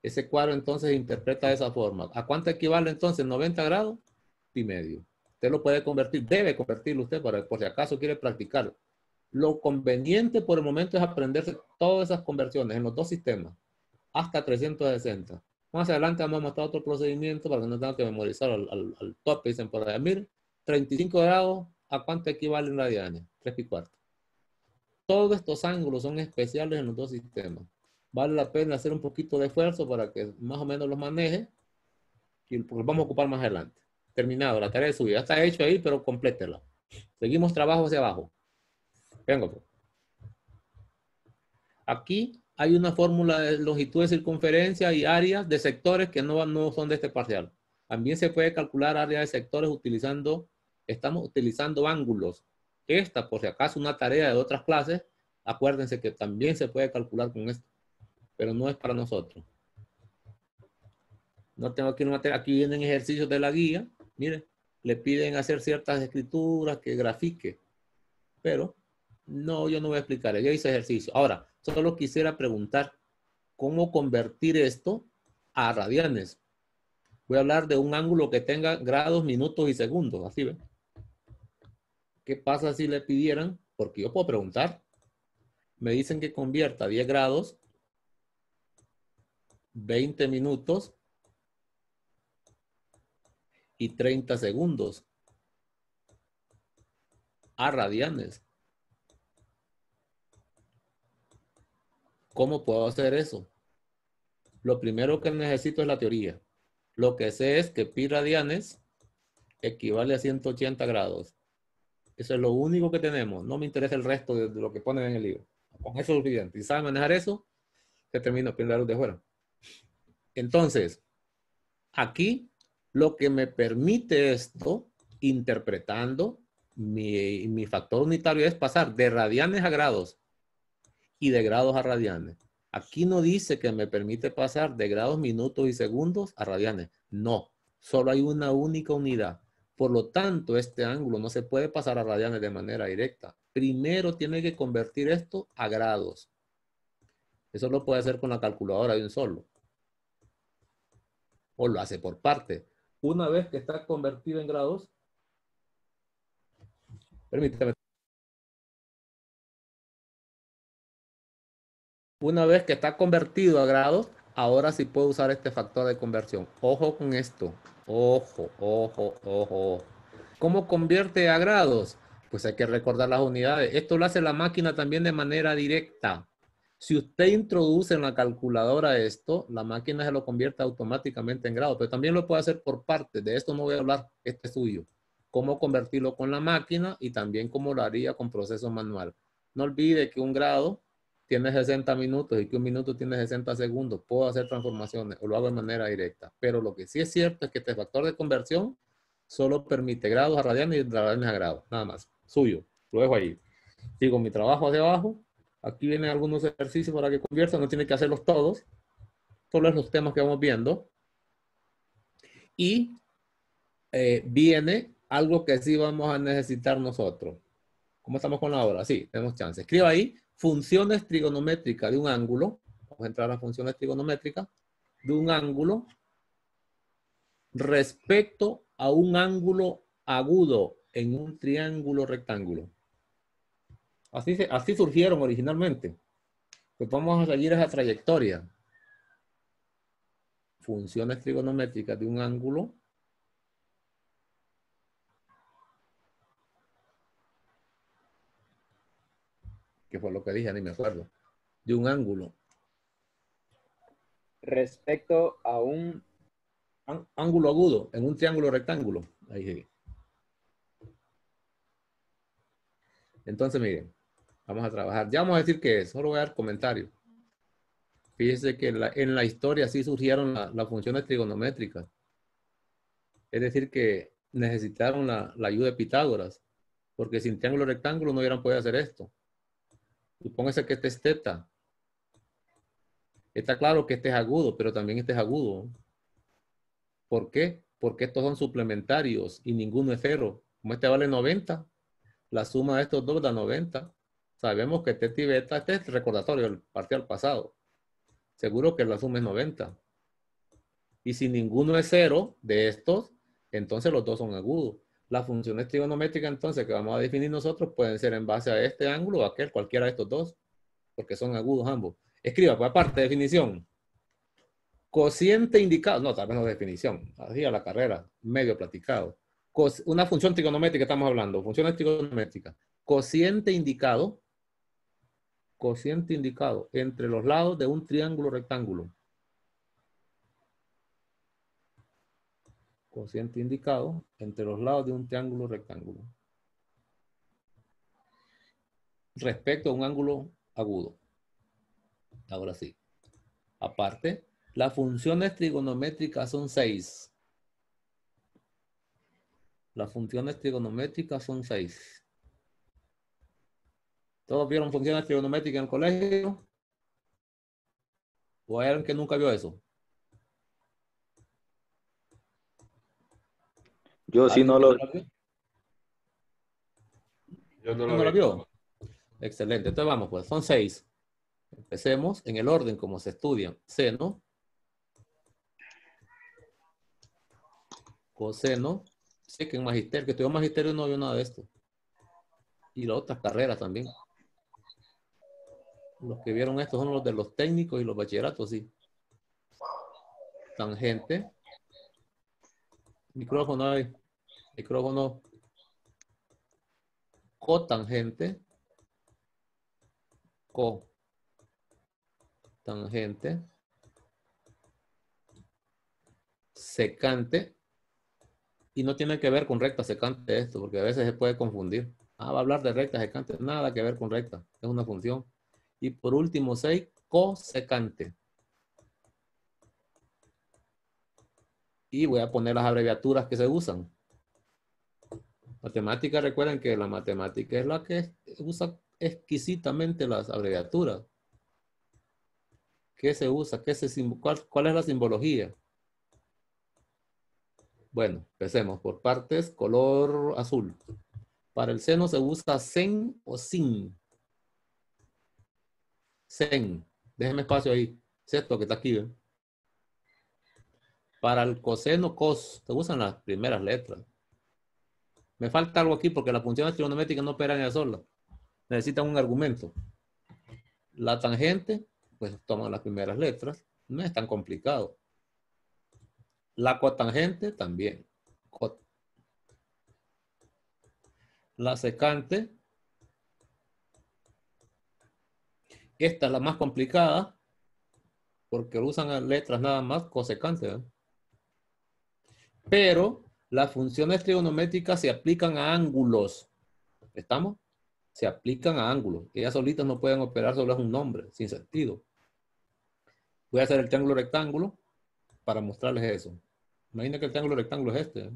Ese cuadro entonces interpreta de esa forma. ¿A cuánto equivale entonces 90 grados? Pi medio. Usted lo puede convertir, debe convertirlo usted por si acaso quiere practicar. Lo conveniente por el momento es aprenderse todas esas conversiones en los dos sistemas, hasta 360. Más adelante vamos a mostrar otro procedimiento para que no tengan que memorizar al tope. Dicen por allá, miren, 35 grados, ¿a cuánto equivalen radianes? 3 pi cuartos. Todos estos ángulos son especiales en los dos sistemas. Vale la pena hacer un poquito de esfuerzo para que más o menos los maneje y los vamos a ocupar más adelante. Terminado, la tarea de subida. Ya está hecho ahí, pero complétela. Seguimos trabajo hacia abajo. Vengo. Pues. Aquí hay una fórmula de longitud de circunferencia y áreas de sectores que no son de este parcial. También se puede calcular áreas de sectores estamos utilizando ángulos. Esta, por si acaso, una tarea de otras clases, acuérdense que también se puede calcular con esto, pero no es para nosotros. No tengo aquí una materia, aquí vienen ejercicios de la guía, miren, le piden hacer ciertas escrituras que grafique, pero no, yo no voy a explicar, ya hice ejercicio. Ahora, solo quisiera preguntar, ¿cómo convertir esto a radianes? Voy a hablar de un ángulo que tenga grados, minutos y segundos, así ven. ¿Qué pasa si le pidieran? Porque yo puedo preguntar. Me dicen que convierta 10 grados, 20 minutos y 30 segundos a radianes. ¿Cómo puedo hacer eso? Lo primero que necesito es la teoría. Lo que sé es que pi radianes equivale a 180 grados. Eso es lo único que tenemos. No me interesa el resto de lo que ponen en el libro. Con eso es suficiente. Si saben manejar eso, se termina primero de fuera. Entonces, aquí lo que me permite esto, interpretando mi factor unitario, es pasar de radianes a grados y de grados a radianes. Aquí no dice que me permite pasar de grados, minutos y segundos a radianes. No, solo hay una única unidad. Por lo tanto, este ángulo no se puede pasar a radianes de manera directa. Primero tiene que convertir esto a grados. Eso lo puede hacer con la calculadora de un solo. O lo hace por parte. Una vez que está convertido en grados, permítame. Una vez que está convertido a grados, ahora sí puedo usar este factor de conversión. Ojo con esto. Ojo, ojo, ojo. ¿Cómo convierte a grados? Pues hay que recordar las unidades. Esto lo hace la máquina también de manera directa. Si usted introduce en la calculadora esto, la máquina se lo convierte automáticamente en grados. Pero también lo puede hacer por partes. De esto no voy a hablar. Este es suyo. Cómo convertirlo con la máquina y también cómo lo haría con proceso manual. No olvide que un grado tiene 60 minutos y que un minuto tiene 60 segundos. Puedo hacer transformaciones o lo hago de manera directa. Pero lo que sí es cierto es que este factor de conversión solo permite grados a radianes y radianes a grados. Nada más. Suyo. Lo dejo ahí. Sigo mi trabajo hacia abajo. Aquí vienen algunos ejercicios para que conviertan. No tiene que hacerlos todos. Solo es los temas que vamos viendo. Y viene algo que sí vamos a necesitar nosotros. ¿Cómo estamos con la hora? Sí, tenemos chance. Escriba ahí. Funciones trigonométricas de un ángulo. vamos a entrar a las funciones trigonométricas de un ángulo respecto a un ángulo agudo en un triángulo rectángulo. Así surgieron originalmente. Pues vamos a seguir esa trayectoria. Funciones trigonométricas de un ángulo que fue lo que dije, ni me acuerdo, de un ángulo respecto a un ángulo agudo en un triángulo rectángulo. Ahí sí. Entonces, miren, vamos a trabajar. Ya vamos a decir qué es, solo voy a dar comentarios. Fíjense que en la historia sí surgieron las funciones trigonométricas. Es decir, que necesitaron la ayuda de Pitágoras, porque sin triángulo rectángulo no hubieran podido hacer esto. Supóngase que este es teta. Está claro que este es agudo, pero también este es agudo. ¿Por qué? Porque estos son suplementarios y ninguno es cero. Como este vale 90, la suma de estos dos da 90. Sabemos que teta y beta, este es el recordatorio del parcial pasado. Seguro que la suma es 90. Y si ninguno es cero de estos, entonces los dos son agudos. Las funciones trigonométricas entonces que vamos a definir nosotros pueden ser en base a este ángulo o aquel, cualquiera de estos dos, porque son agudos ambos. Escriba, pues aparte, definición. Cociente indicado, no, tal vez no definición, así a la carrera, medio platicado. Una función trigonométrica estamos hablando, funciones trigonométricas. Cociente indicado entre los lados de un triángulo rectángulo. Cociente indicado entre los lados de un triángulo rectángulo. Respecto a un ángulo agudo. Ahora sí. Aparte, las funciones trigonométricas son 6. Las funciones trigonométricas son 6. ¿Todos vieron funciones trigonométricas en el colegio? ¿O hay alguien que nunca vio eso? Yo sí no lo... Yo no ¿No lo la vi. vio? Excelente. Entonces vamos, pues son 6. Empecemos en el orden como se estudian. Seno, coseno. Sé que en magisterio, que estudió magisterio no vio nada de esto. Y las otras carreras también. Los que vieron esto son los de los técnicos y los bachilleratos, sí. Tangente. Micrófono ahí. Micrófono. Cotangente. Cotangente. Secante. Y no tiene que ver con recta secante esto, porque a veces se puede confundir. Va a hablar de recta secante. Nada que ver con recta. Es una función. Y por último, 6, cosecante. Y voy a poner las abreviaturas que se usan. Matemática, recuerden que la matemática es la que usa exquisitamente las abreviaturas. ¿Qué se usa? ¿Cuál es la simbología? Bueno, empecemos por partes, color azul. Para el seno se usa sen o sin. Sen. Déjenme espacio ahí. Es esto que está aquí. ¿Ven? Para el coseno, cos. Se usan las primeras letras. Me falta algo aquí porque las funciones trigonométricas no operan en sola. Necesitan un argumento. La tangente, pues toman las primeras letras. No es tan complicado. La cotangente también. La secante. Esta es la más complicada porque usan letras nada más cosecante. ¿Eh? Pero las funciones trigonométricas se aplican a ángulos. ¿Estamos? Se aplican a ángulos. Ellas solitas no pueden operar, solo es un nombre, sin sentido. Voy a hacer el triángulo rectángulo para mostrarles eso. Imaginen que el triángulo rectángulo es este. ¿Eh?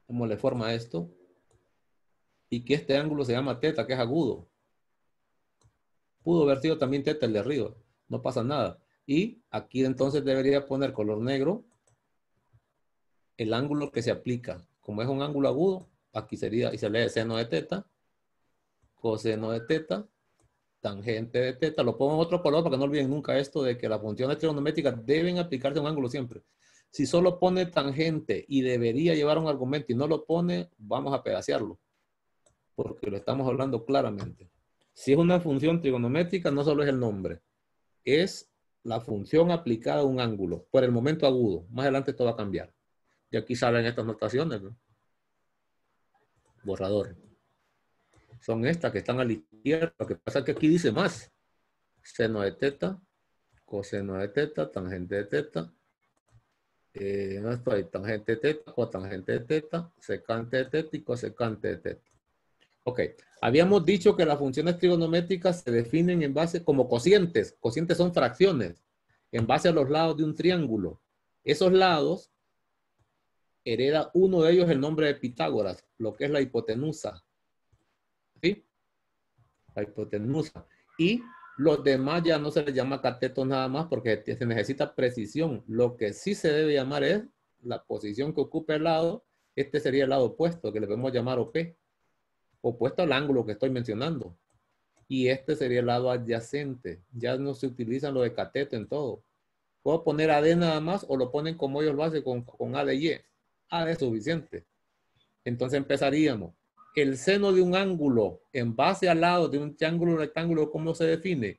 ¿Cómo le forma esto? Y que este ángulo se llama teta, que es agudo. Pudo haber sido también teta el de arriba. No pasa nada. Y aquí entonces debería poner color negro el ángulo que se aplica. Como es un ángulo agudo, aquí sería, y se lee seno de teta, coseno de teta, tangente de teta. Lo pongo en otro color para que no olviden nunca esto de que las funciones trigonométricas deben aplicarse a un ángulo siempre. Si solo pone tangente y debería llevar un argumento y no lo pone, vamos a pedacearlo, porque lo estamos hablando claramente. Si es una función trigonométrica, no solo es el nombre, es la función aplicada a un ángulo, por el momento agudo. Más adelante esto va a cambiar. Y aquí salen estas notaciones, ¿no? Borrador. Son estas que están a la izquierda. Lo que pasa es que aquí dice más. Seno de teta, coseno de teta, tangente de teta. No estoy, tangente de teta, cotangente de teta, secante de teta y cosecante de teta. Ok, habíamos dicho que las funciones trigonométricas se definen en base como cocientes. Cocientes son fracciones, en base a los lados de un triángulo. Esos lados hereda uno de ellos el nombre de Pitágoras, lo que es la hipotenusa. ¿Sí? La hipotenusa. Y los demás ya no se les llama catetos nada más porque se necesita precisión. Lo que sí se debe llamar es la posición que ocupa el lado. Este sería el lado opuesto, que le podemos llamar OP. Opuesto al ángulo que estoy mencionando. Y este sería el lado adyacente. Ya no se utiliza lo de cateto en todo. Puedo poner AD nada más o lo ponen como ellos lo hacen con A de Y. AD es suficiente. Entonces empezaríamos. El seno de un ángulo en base al lado de un triángulo rectángulo, ¿cómo se define?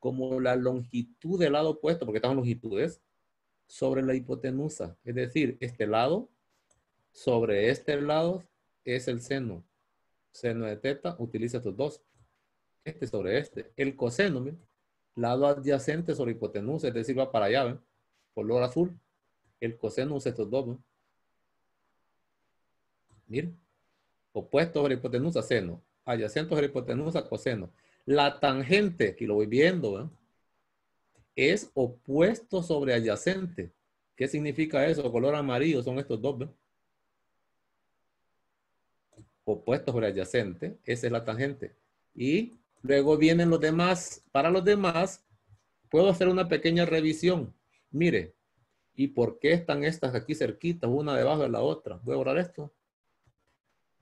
Como la longitud del lado opuesto, porque están longitudes, sobre la hipotenusa. Es decir, este lado sobre este lado es el seno. Seno de teta, utiliza estos dos. Este sobre este. El coseno, ¿ven? Lado adyacente sobre hipotenusa, es decir, va para allá, ¿ven? Color azul. El coseno usa estos dos, ¿ven? Miren. Opuesto sobre hipotenusa, seno. Adyacente sobre hipotenusa, coseno. La tangente, aquí lo voy viendo, ¿ven? Es opuesto sobre adyacente. ¿Qué significa eso? Color amarillo son estos dos, ¿ven? Opuesto sobre adyacente, esa es la tangente. Y luego vienen los demás. Para los demás, puedo hacer una pequeña revisión. Mire, ¿y por qué están estas aquí cerquitas, una debajo de la otra? Voy a borrar esto.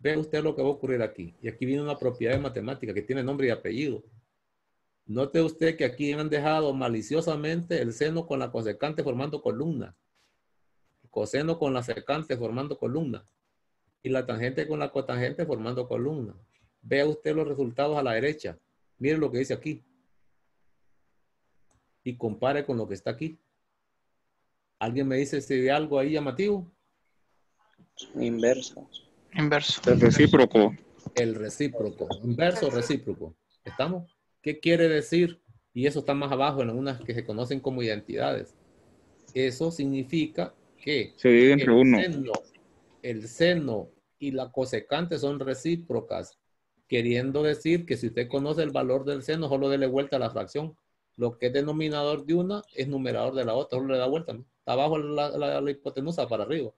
Ve usted lo que va a ocurrir aquí. Y aquí viene una propiedad de matemática que tiene nombre y apellido. Note usted que aquí han dejado maliciosamente el seno con la cosecante formando columna. El coseno con la secante formando columna. Y la tangente con la cotangente formando columna. Vea usted los resultados a la derecha. Mire lo que dice aquí. Y compare con lo que está aquí. ¿Alguien me dice si hay algo ahí llamativo? Inverso. Inverso. El recíproco. El recíproco. Inverso recíproco. ¿Estamos? ¿Qué quiere decir? Y eso está más abajo en algunas que se conocen como identidades. Eso significa que Se divide entre uno. El seno y la cosecante son recíprocas, queriendo decir que si usted conoce el valor del seno, solo dele vuelta a la fracción. Lo que es denominador de una es numerador de la otra, solo le da vuelta, ¿no? Está abajo la hipotenusa para arriba.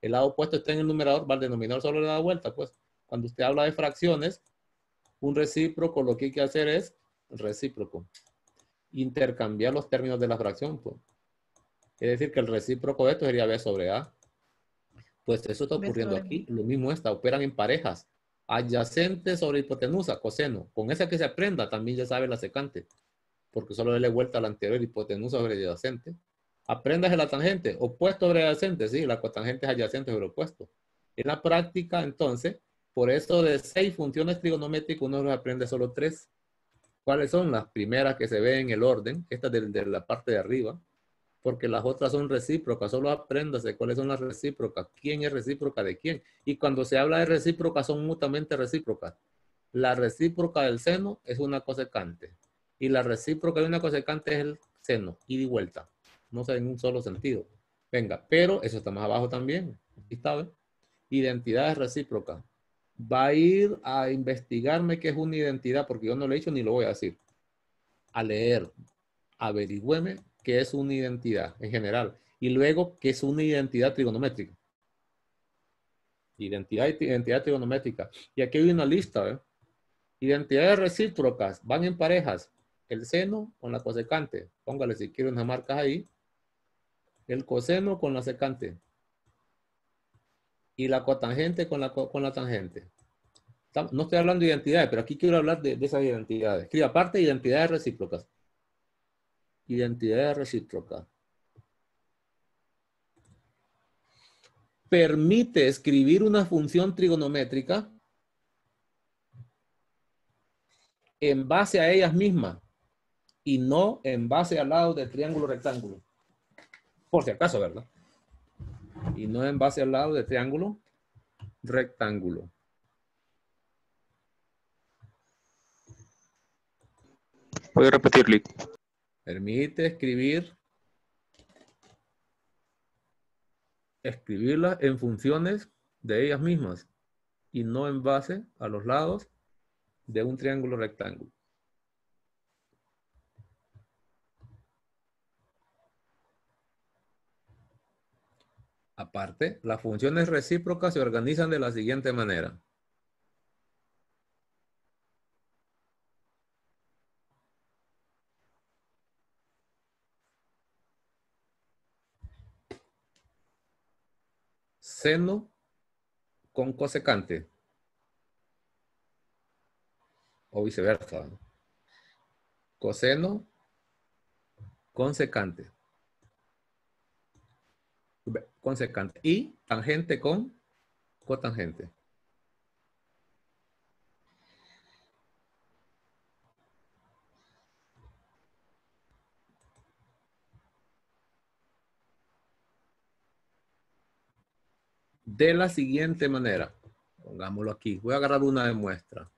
El lado opuesto está en el numerador, va al denominador, solo le da vuelta, pues. Cuando usted habla de fracciones, un recíproco lo que hay que hacer es recíproco. Intercambiar los términos de la fracción, pues. Es decir, que el recíproco de esto sería B sobre A. Pues eso está ocurriendo aquí. Lo mismo está, operan en parejas. Adyacente sobre hipotenusa, coseno. Con esa que se aprenda, también ya sabe la secante. Porque solo le vuelta a la anterior, hipotenusa sobre adyacente. Apréndase la tangente. Opuesto sobre adyacente, sí, la cotangente es adyacente sobre opuesto. En la práctica, entonces, por eso de 6 funciones trigonométricas, uno los aprende solo 3. ¿Cuáles son? Las primeras que se ven en el orden, esta de la parte de arriba. Porque las otras son recíprocas, solo apréndase cuáles son las recíprocas, quién es recíproca de quién. Y cuando se habla de recíprocas, son mutuamente recíprocas. La recíproca del seno es una cosecante. Y la recíproca de una cosecante es el seno, ida y vuelta. No sé, en un solo sentido. Venga, pero eso está más abajo también. Aquí está, ¿ves? Identidades recíprocas. Va a ir a investigarme qué es una identidad, porque yo no lo he dicho ni lo voy a decir. A leer, averigüeme qué es una identidad en general. Y luego, qué es una identidad trigonométrica. Identidad y identidad trigonométrica. Y aquí hay una lista, ¿eh? Identidades recíprocas, van en parejas. El seno con la cosecante. Póngale si quiere unas marcas ahí. El coseno con la secante. Y la cotangente con la tangente. No estoy hablando de identidades, pero aquí quiero hablar de esas identidades. Escriba aparte de identidades recíprocas. Identidades recíprocas. Permite escribir una función trigonométrica en base a ellas mismas y no en base al lado del triángulo rectángulo. Por si acaso, ¿verdad? Y no en base al lado del triángulo rectángulo. ¿Puede repetirle? Permite escribirlas en funciones de ellas mismas y no en base a los lados de un triángulo rectángulo. Aparte, las funciones recíprocas se organizan de la siguiente manera. Seno con cosecante. O viceversa. Coseno con secante. Con secante. Y tangente con cotangente. De la siguiente manera. Pongámoslo aquí. Voy a agarrar una de muestra.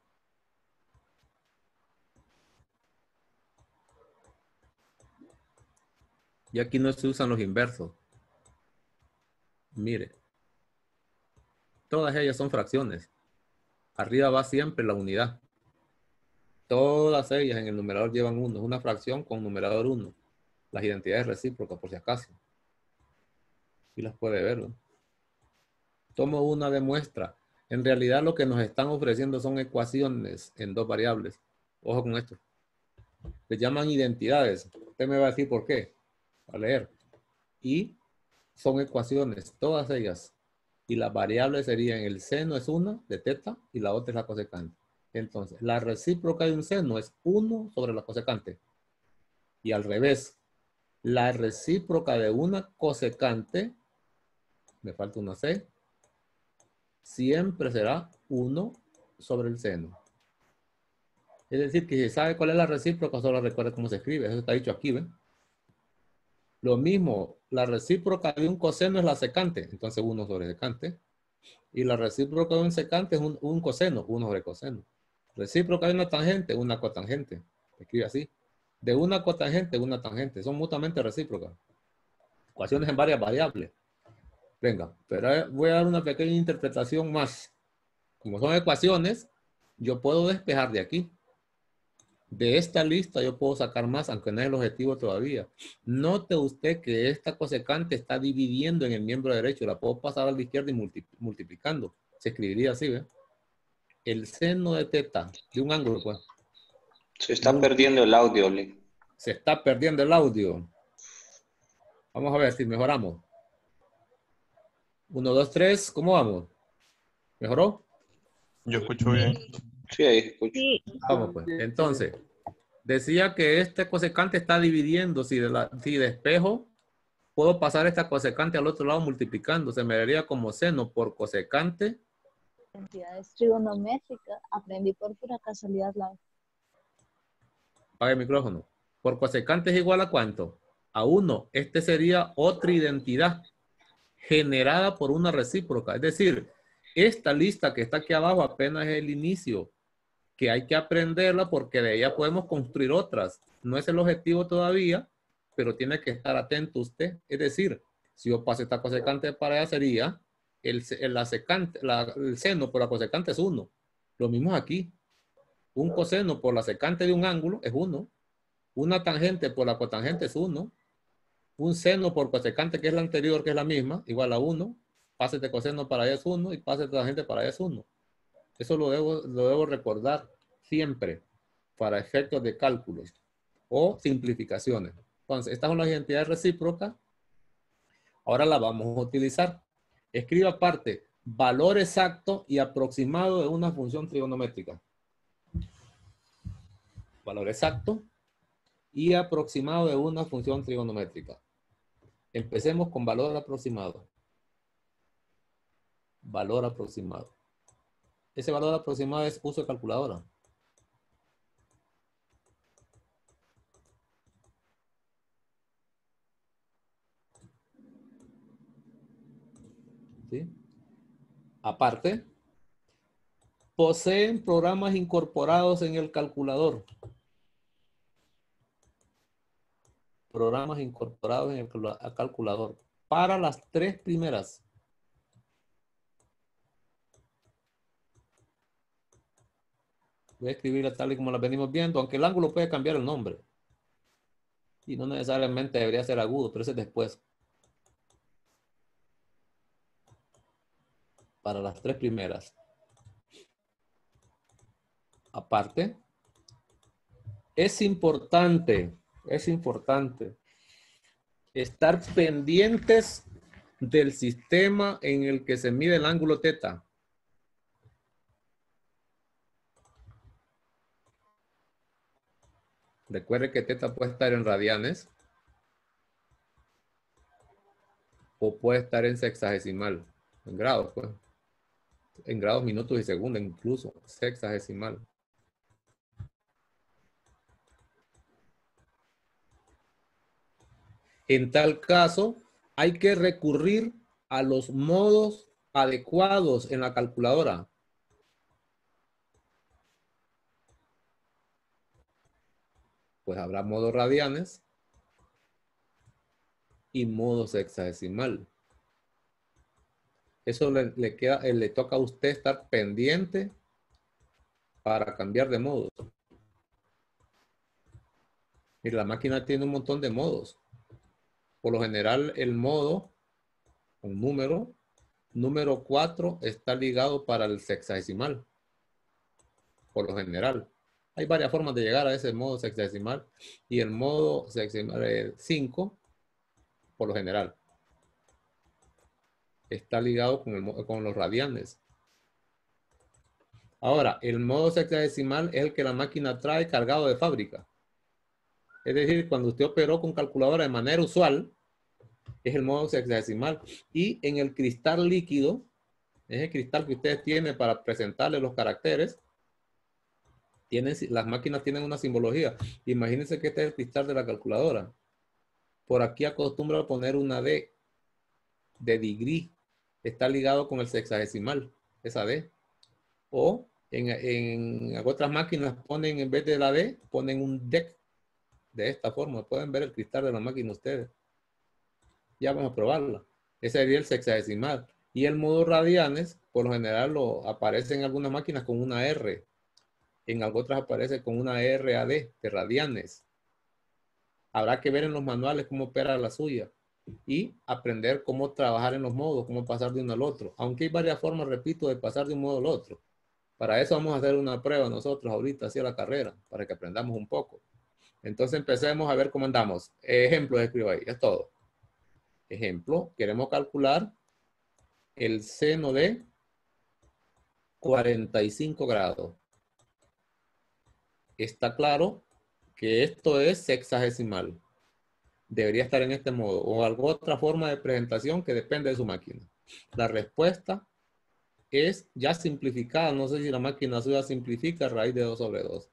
Y aquí no se usan los inversos. Mire. Todas ellas son fracciones. Arriba va siempre la unidad. Todas ellas en el numerador llevan 1. Es una fracción con numerador 1. Las identidades recíprocas, por si acaso. Y las puede ver, ¿no? Tomo una de muestra. En realidad lo que nos están ofreciendo son ecuaciones en 2 variables. Ojo con esto. Se llaman identidades. Usted me va a decir por qué. A leer. Y son ecuaciones, todas ellas. Y las variables serían el seno es una de teta y la otra es la cosecante. Entonces, la recíproca de un seno es 1 sobre la cosecante. Y al revés, la recíproca de una cosecante, me falta una C, siempre será 1 sobre el seno. Es decir, que si sabe cuál es la recíproca, solo recuerda cómo se escribe. Eso está dicho aquí, ¿ven? Lo mismo, la recíproca de un coseno es la secante, entonces 1 sobre secante. Y la recíproca de un secante es un coseno, 1 sobre coseno. Recíproca de una tangente, una cotangente. Se escribe así. De una cotangente, una tangente. Son mutuamente recíprocas. Ecuaciones en varias variables. Venga, pero voy a dar una pequeña interpretación más. Como son ecuaciones, yo puedo despejar de aquí. De esta lista yo puedo sacar más, aunque no es el objetivo todavía. Note usted que esta cosecante está dividiendo en el miembro derecho. La puedo pasar a la izquierda y multiplicando. Se escribiría así, ¿ve? El seno de teta de un ángulo, pues. Se está perdiendo el audio, Lee. Se está perdiendo el audio. Vamos a ver si mejoramos. 1, 2, 3. ¿Cómo vamos? ¿Mejoró? Yo escucho bien. Sí, ahí escucho. Sí. Vamos pues. Entonces, decía que este cosecante está dividiendo. Si despejo, puedo pasar esta cosecante al otro lado multiplicando. Se me daría como seno por cosecante. Identidades trigonométricas. Aprendí por pura casualidad la... Apague el micrófono. Por cosecante es igual a ¿cuánto? A 1. Este sería otra identidad generada por una recíproca. Es decir, esta lista que está aquí abajo apenas es el inicio, que hay que aprenderla porque de ella podemos construir otras. No es el objetivo todavía, pero tiene que estar atento usted. Es decir, si yo paso esta cosecante para allá sería el seno por la cosecante es 1. Lo mismo aquí. Un coseno por la secante de un ángulo es 1. Una tangente por la cotangente es 1. Un seno por cosecante, que es la anterior, que es la misma, igual a 1. Pase de coseno para allá es 1 y pase de tangente para allá es 1. Eso lo debo recordar siempre para efectos de cálculos o simplificaciones. Entonces, estas son las identidades recíprocas. Ahora las vamos a utilizar. Escriba aparte valor exacto y aproximado de una función trigonométrica. Valor exacto y aproximado de una función trigonométrica. Empecemos con valor aproximado. Valor aproximado. Ese valor aproximado es uso de calculadora. ¿Sí? Aparte, poseen programas incorporados en el calculador. Programas incorporados en el calculador. Para las 3 primeras. Voy a escribirla tal y como la venimos viendo, aunque el ángulo puede cambiar el nombre. Y no necesariamente debería ser agudo, pero ese es después. Para las 3 primeras. Aparte, es importante estar pendientes del sistema en el que se mide el ángulo teta. Recuerde que teta puede estar en radianes o puede estar en sexagesimal, en grados, pues. En grados, minutos y segundos, incluso sexagesimal. En tal caso, hay que recurrir a los modos adecuados en la calculadora. Pues habrá modos radianes y modo sexagesimal. Eso le toca a usted estar pendiente para cambiar de modo. Y la máquina tiene un montón de modos. Por lo general, el modo, un número 4 está ligado para el sexagesimal. Por lo general. Hay varias formas de llegar a ese modo sexagesimal. Y el modo sexagesimal 5, por lo general, está ligado con los radianes. Ahora, el modo sexagesimal es el que la máquina trae cargado de fábrica. Es decir, cuando usted operó con calculadora de manera usual, es el modo sexagesimal. Y en el cristal líquido, es el cristal que usted tiene para presentarle los caracteres, las máquinas tienen una simbología. Imagínense que este es el cristal de la calculadora. Por aquí acostumbra a poner una D, de degree. Está ligado con el sexagesimal, esa D. O en otras máquinas ponen, en vez de la D, ponen un DEC. De esta forma, pueden ver el cristal de la máquina ustedes. Ya vamos a probarla. Ese sería el sexagesimal. Y el modo radianes, por lo general, aparece en algunas máquinas con una R. En otras aparece con una RAD de radianes. Habrá que ver en los manuales cómo opera la suya. Y aprender cómo trabajar en los modos, cómo pasar de uno al otro. Aunque hay varias formas, repito, de pasar de un modo al otro. Para eso vamos a hacer una prueba nosotros ahorita, hacia la carrera, para que aprendamos un poco. Entonces empecemos a ver cómo andamos. Ejemplo, escribo ahí, es todo. Ejemplo, queremos calcular el seno de 45 grados. Está claro que esto es sexagesimal. Debería estar en este modo o alguna otra forma de presentación que depende de su máquina. La respuesta es ya simplificada. No sé si la máquina suya simplifica raíz de 2 sobre 2.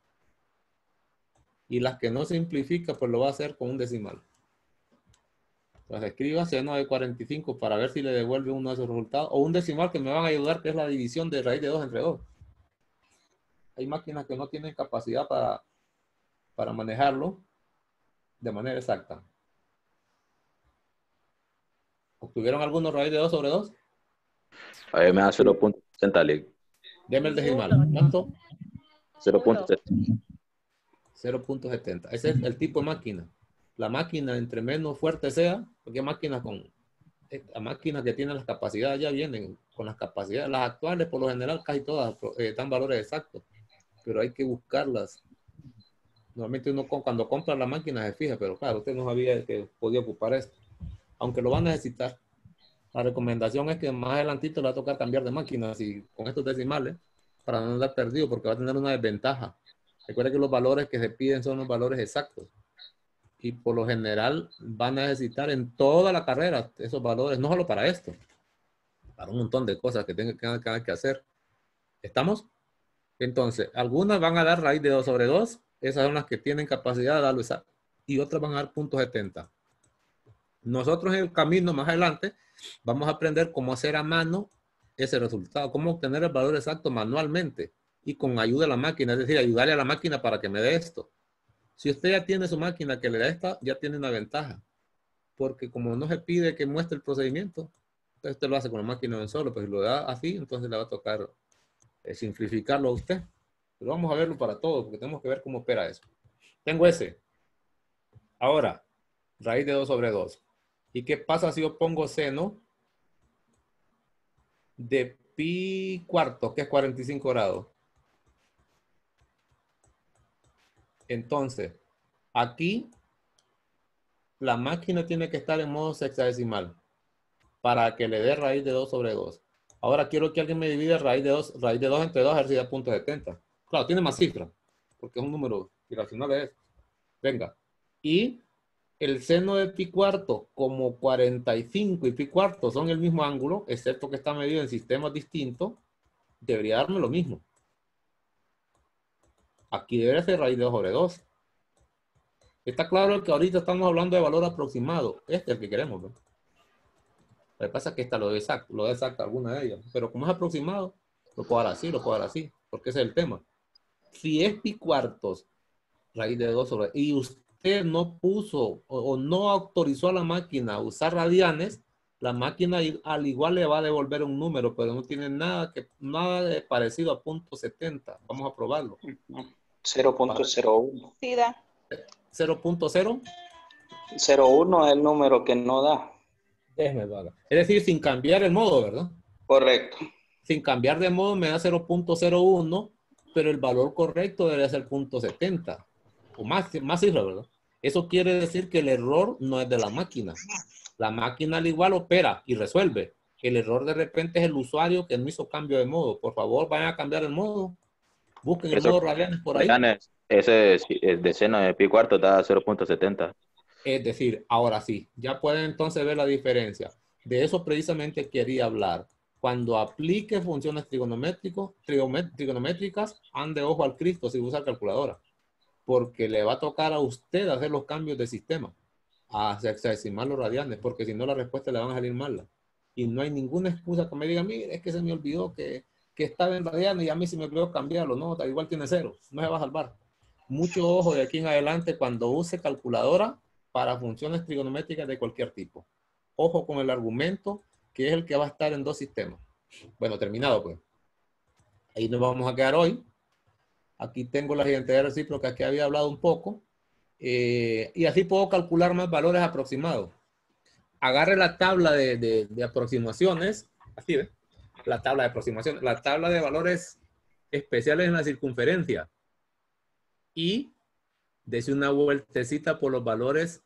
Y las que no simplifica, pues lo va a hacer con un decimal. Pues escriba seno de 45 para ver si le devuelve uno de esos resultados. O un decimal que me van a ayudar, que es la división de raíz de 2 entre 2. Hay máquinas que no tienen capacidad para manejarlo de manera exacta. ¿Obtuvieron algunos raíz de 2 sobre 2? A mí me da 0.60. Deme el decimal. ¿Cuánto? 0.70. 0.70. Ese es el tipo de máquina. La máquina, entre menos fuerte sea, porque máquinas que tienen las capacidades ya vienen con las capacidades. Las actuales, por lo general, casi todas dan valores exactos, pero hay que buscarlas. Normalmente uno cuando compra la máquina se fija, pero claro, usted no sabía que podía ocupar esto, aunque lo va a necesitar. La recomendación es que más adelantito le va a tocar cambiar de máquina si, con estos decimales para no andar perdido porque va a tener una desventaja. Recuerda que los valores que se piden son los valores exactos y por lo general van a necesitar en toda la carrera esos valores, no solo para esto, para un montón de cosas que tengan que hacer. ¿Estamos? Entonces, algunas van a dar raíz de 2 sobre 2, esas son las que tienen capacidad de darlo exacto, y otras van a dar punto 70. Nosotros en el camino más adelante vamos a aprender cómo hacer a mano ese resultado, cómo obtener el valor exacto manualmente y con ayuda de la máquina, es decir, ayudarle a la máquina para que me dé esto. Si usted ya tiene su máquina que le da esta, ya tiene una ventaja, porque como no se pide que muestre el procedimiento, entonces usted lo hace con la máquina de un solo, pues si lo da así, entonces le va a tocar simplificarlo a usted. Pero vamos a verlo para todo, porque tenemos que ver cómo opera eso. Tengo ese. Ahora, raíz de 2 sobre 2. ¿Y qué pasa si yo pongo seno de pi cuarto, que es 45 grados? Entonces, aquí la máquina tiene que estar en modo sexagesimal para que le dé raíz de 2 sobre 2. Ahora quiero que alguien me divida raíz de 2 entre 2 a ver si da punto 70. Claro, tiene más cifras, porque es un número irracional. Es. Venga. Y el seno de pi cuarto, como 45 y pi cuarto son el mismo ángulo, excepto que está medido en sistemas distintos, debería darme lo mismo. Aquí debería ser raíz de 2 sobre 2. Está claro que ahorita estamos hablando de valor aproximado. Este es el que queremos, ¿no? Lo que pasa es que esta lo de exacta alguna de ellas. Pero como es aproximado, lo puedo dar así, porque ese es el tema. Si es pi cuartos, raíz de 2 sobre... y usted no puso o no autorizó a la máquina a usar radianes, la máquina al igual le va a devolver un número, pero no tiene nada de parecido a punto 70. Vamos a probarlo. 0.01. Sí da. 0.0. 01 es el número que no da. Déjeme, vaga. Es decir, sin cambiar el modo, ¿verdad? Correcto. Sin cambiar de modo me da 0.01, pero el valor correcto debería ser 0.70. O más cifras, ¿verdad? Eso quiere decir que el error no es de la máquina. La máquina al igual opera y resuelve. El error de repente es el usuario que no hizo cambio de modo. Por favor, vayan a cambiar el modo. Busquen el modo radianes por ahí. Ese de seno de pi cuarto da 0.70. Es decir, ahora sí, ya pueden entonces ver la diferencia. De eso precisamente quería hablar. Cuando aplique funciones trigonométricas, ande ojo al Cristo si usa calculadora. Porque le va a tocar a usted hacer los cambios de sistema. A sexagesimal los radianes, porque si no la respuesta le van a salir mala. Y no hay ninguna excusa que me diga, mire, es que se me olvidó que estaba en radianes y a mí se me olvidó cambiarlo. No, igual tiene 0, no se va a salvar. Mucho ojo de aquí en adelante cuando use calculadora para funciones trigonométricas de cualquier tipo. Ojo con el argumento, que es el que va a estar en 2 sistemas. Bueno, terminado pues. Ahí nos vamos a quedar hoy. Aquí tengo las identidades recíprocas que había hablado un poco. Y así puedo calcular más valores aproximados. Agarre la tabla de aproximaciones. Así, ¿ves? La tabla de aproximación. La tabla de valores especiales en la circunferencia. Y dese una vueltecita por los valores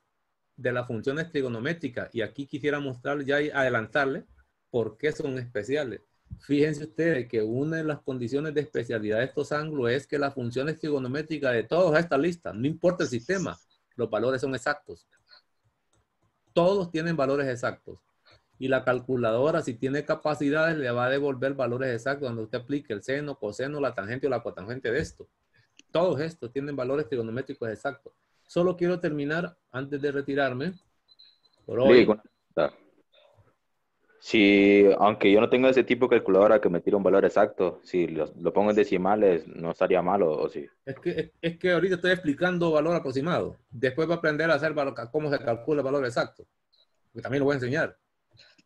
de las funciones trigonométricas. Y aquí quisiera mostrarle ya y adelantarle por qué son especiales. Fíjense ustedes que una de las condiciones de especialidad de estos ángulos es que las funciones trigonométricas de toda esta lista, no importa el sistema, los valores son exactos. Todos tienen valores exactos. Y la calculadora, si tiene capacidades, le va a devolver valores exactos cuando usted aplique el seno, coseno, la tangente o la cotangente de esto. Todos estos tienen valores trigonométricos exactos. Solo quiero terminar, antes de retirarme, por hoy. Si, aunque yo no tengo ese tipo de calculadora que me tira un valor exacto, si lo pongo en decimales, ¿no estaría malo o sí? Es que ahorita estoy explicando valor aproximado. Después va a aprender a hacer cómo se calcula el valor exacto. Que también lo voy a enseñar.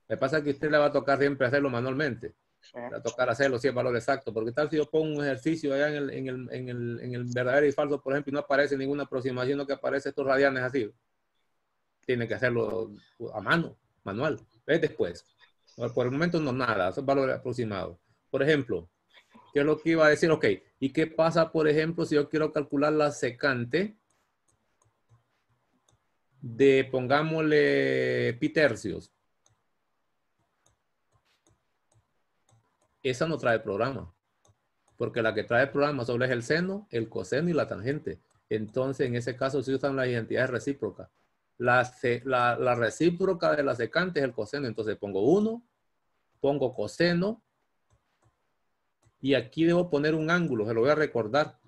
Me pasa que a usted le va a tocar siempre hacerlo manualmente. Le va a tocar hacerlo si es valor exacto. Porque tal si yo pongo un ejercicio allá en el verdadero y falso, por ejemplo, y no aparece ninguna aproximación, no que aparece estos radianes así. Tiene que hacerlo a mano, manual. ¿Ves? Después. Por el momento no nada, son valores aproximados. Por ejemplo, ¿qué es lo que iba a decir? Ok, ¿y qué pasa, por ejemplo, si yo quiero calcular la secante de, pongámosle, pi tercios? esa no trae programa. Porque la que trae programa solo es el seno, el coseno y la tangente. Entonces, en ese caso, se usan las identidades recíprocas. La recíproca de la secante es el coseno. Entonces, pongo 1, pongo coseno, y aquí debo poner un ángulo. Se lo voy a recordar,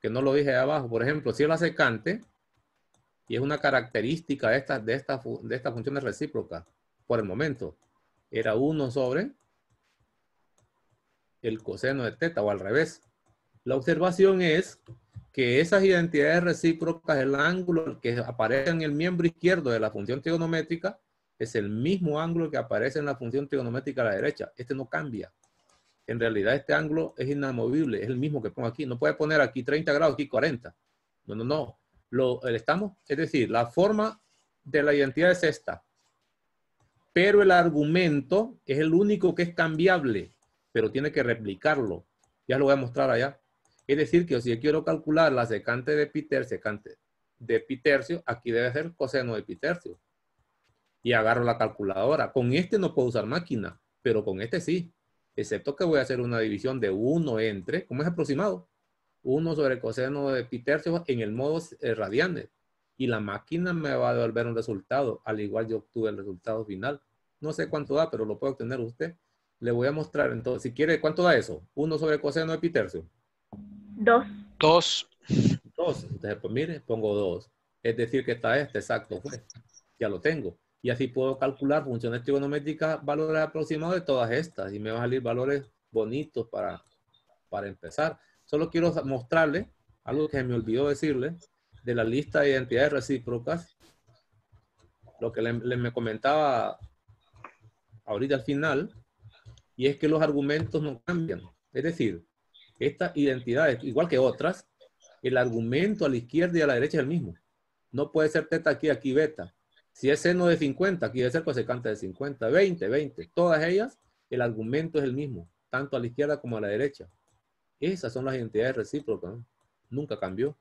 que no lo dije ahí abajo. Por ejemplo, si es la secante, y es una característica de estas funciones recíprocas, por el momento, era 1 sobre el coseno de teta, o al revés. La observación es que esas identidades recíprocas, el ángulo que aparece en el miembro izquierdo de la función trigonométrica, es el mismo ángulo que aparece en la función trigonométrica a la derecha. Este no cambia. En realidad este ángulo es inamovible, es el mismo que pongo aquí. No puede poner aquí 30 grados, aquí 40. No. Es decir, la forma de la identidad es esta. Pero el argumento es el único que es cambiable, pero tiene que replicarlo. Ya lo voy a mostrar allá. Es decir, que si yo quiero calcular la secante de pitercio, aquí debe ser coseno de pitercio. Y agarro la calculadora. Con este no puedo usar máquina, pero con este sí. Excepto que voy a hacer una división de 1 entre, ¿cómo es aproximado? 1 sobre el coseno de pitercio en el modo radianes. Y la máquina me va a devolver un resultado. Al igual yo obtuve el resultado final. No sé cuánto da, pero lo puede obtener usted. Le voy a mostrar entonces. Si quiere, ¿cuánto da eso? 1 sobre el coseno de pitercio. 2. 2. 2. Entonces, pues mire, pongo 2. Es decir, que está exacto. Pues. Ya lo tengo. Y así puedo calcular funciones trigonométricas, valores aproximados de todas estas. Y me van a salir valores bonitos para empezar. Solo quiero mostrarle algo que me olvidó decirle de la lista de identidades recíprocas. Lo que me comentaba ahorita al final. Y es que los argumentos no cambian. Es decir, estas identidades, igual que otras, el argumento a la izquierda y a la derecha es el mismo. No puede ser teta aquí, aquí beta. Si es seno de 50, aquí debe ser cosecante de 50, 20, 20. Todas ellas, el argumento es el mismo, tanto a la izquierda como a la derecha. Esas son las identidades recíprocas, ¿no? Nunca cambió.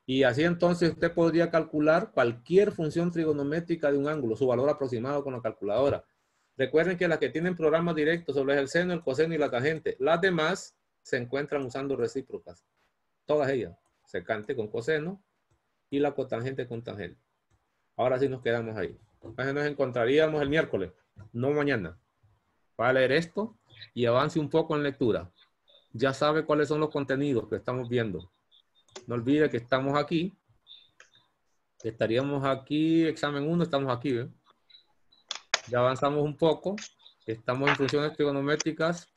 Y así entonces usted podría calcular cualquier función trigonométrica de un ángulo, su valor aproximado con la calculadora. Recuerden que las que tienen programas directos sobre el seno, el coseno y la tangente. Las demás se encuentran usando recíprocas. Todas ellas. Secante con coseno y la cotangente con tangente. Ahora sí nos quedamos ahí. Entonces nos encontraríamos el miércoles, no mañana. Va a leer esto y avance un poco en lectura. Ya sabe cuáles son los contenidos que estamos viendo. No olvide que estamos aquí. Estaríamos aquí, examen 1, estamos aquí, ¿eh? Ya avanzamos un poco. Estamos en funciones trigonométricas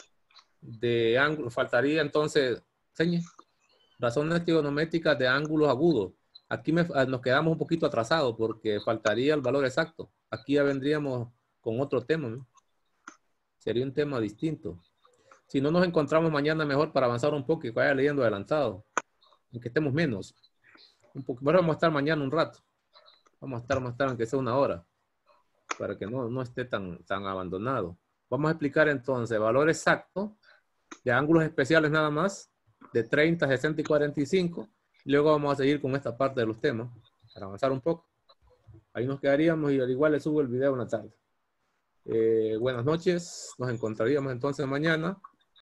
de ángulos. Faltaría entonces, razones trigonométricas de ángulos agudos. Aquí nos quedamos un poquito atrasados porque faltaría el valor exacto. Aquí ya vendríamos con otro tema, ¿no? Sería un tema distinto. Si no nos encontramos mañana, mejor para avanzar un poco y vaya leyendo adelantado. Aunque estemos menos. Vamos a estar mañana un rato. Vamos a estar aunque sea 1 hora. Para que no esté tan abandonado. Vamos a explicar entonces valor exacto de ángulos especiales nada más. De 30, 60 y 45. Luego vamos a seguir con esta parte de los temas. Para avanzar un poco. Ahí nos quedaríamos y al igual le subo el video una tarde. Buenas noches. Nos encontraríamos entonces mañana.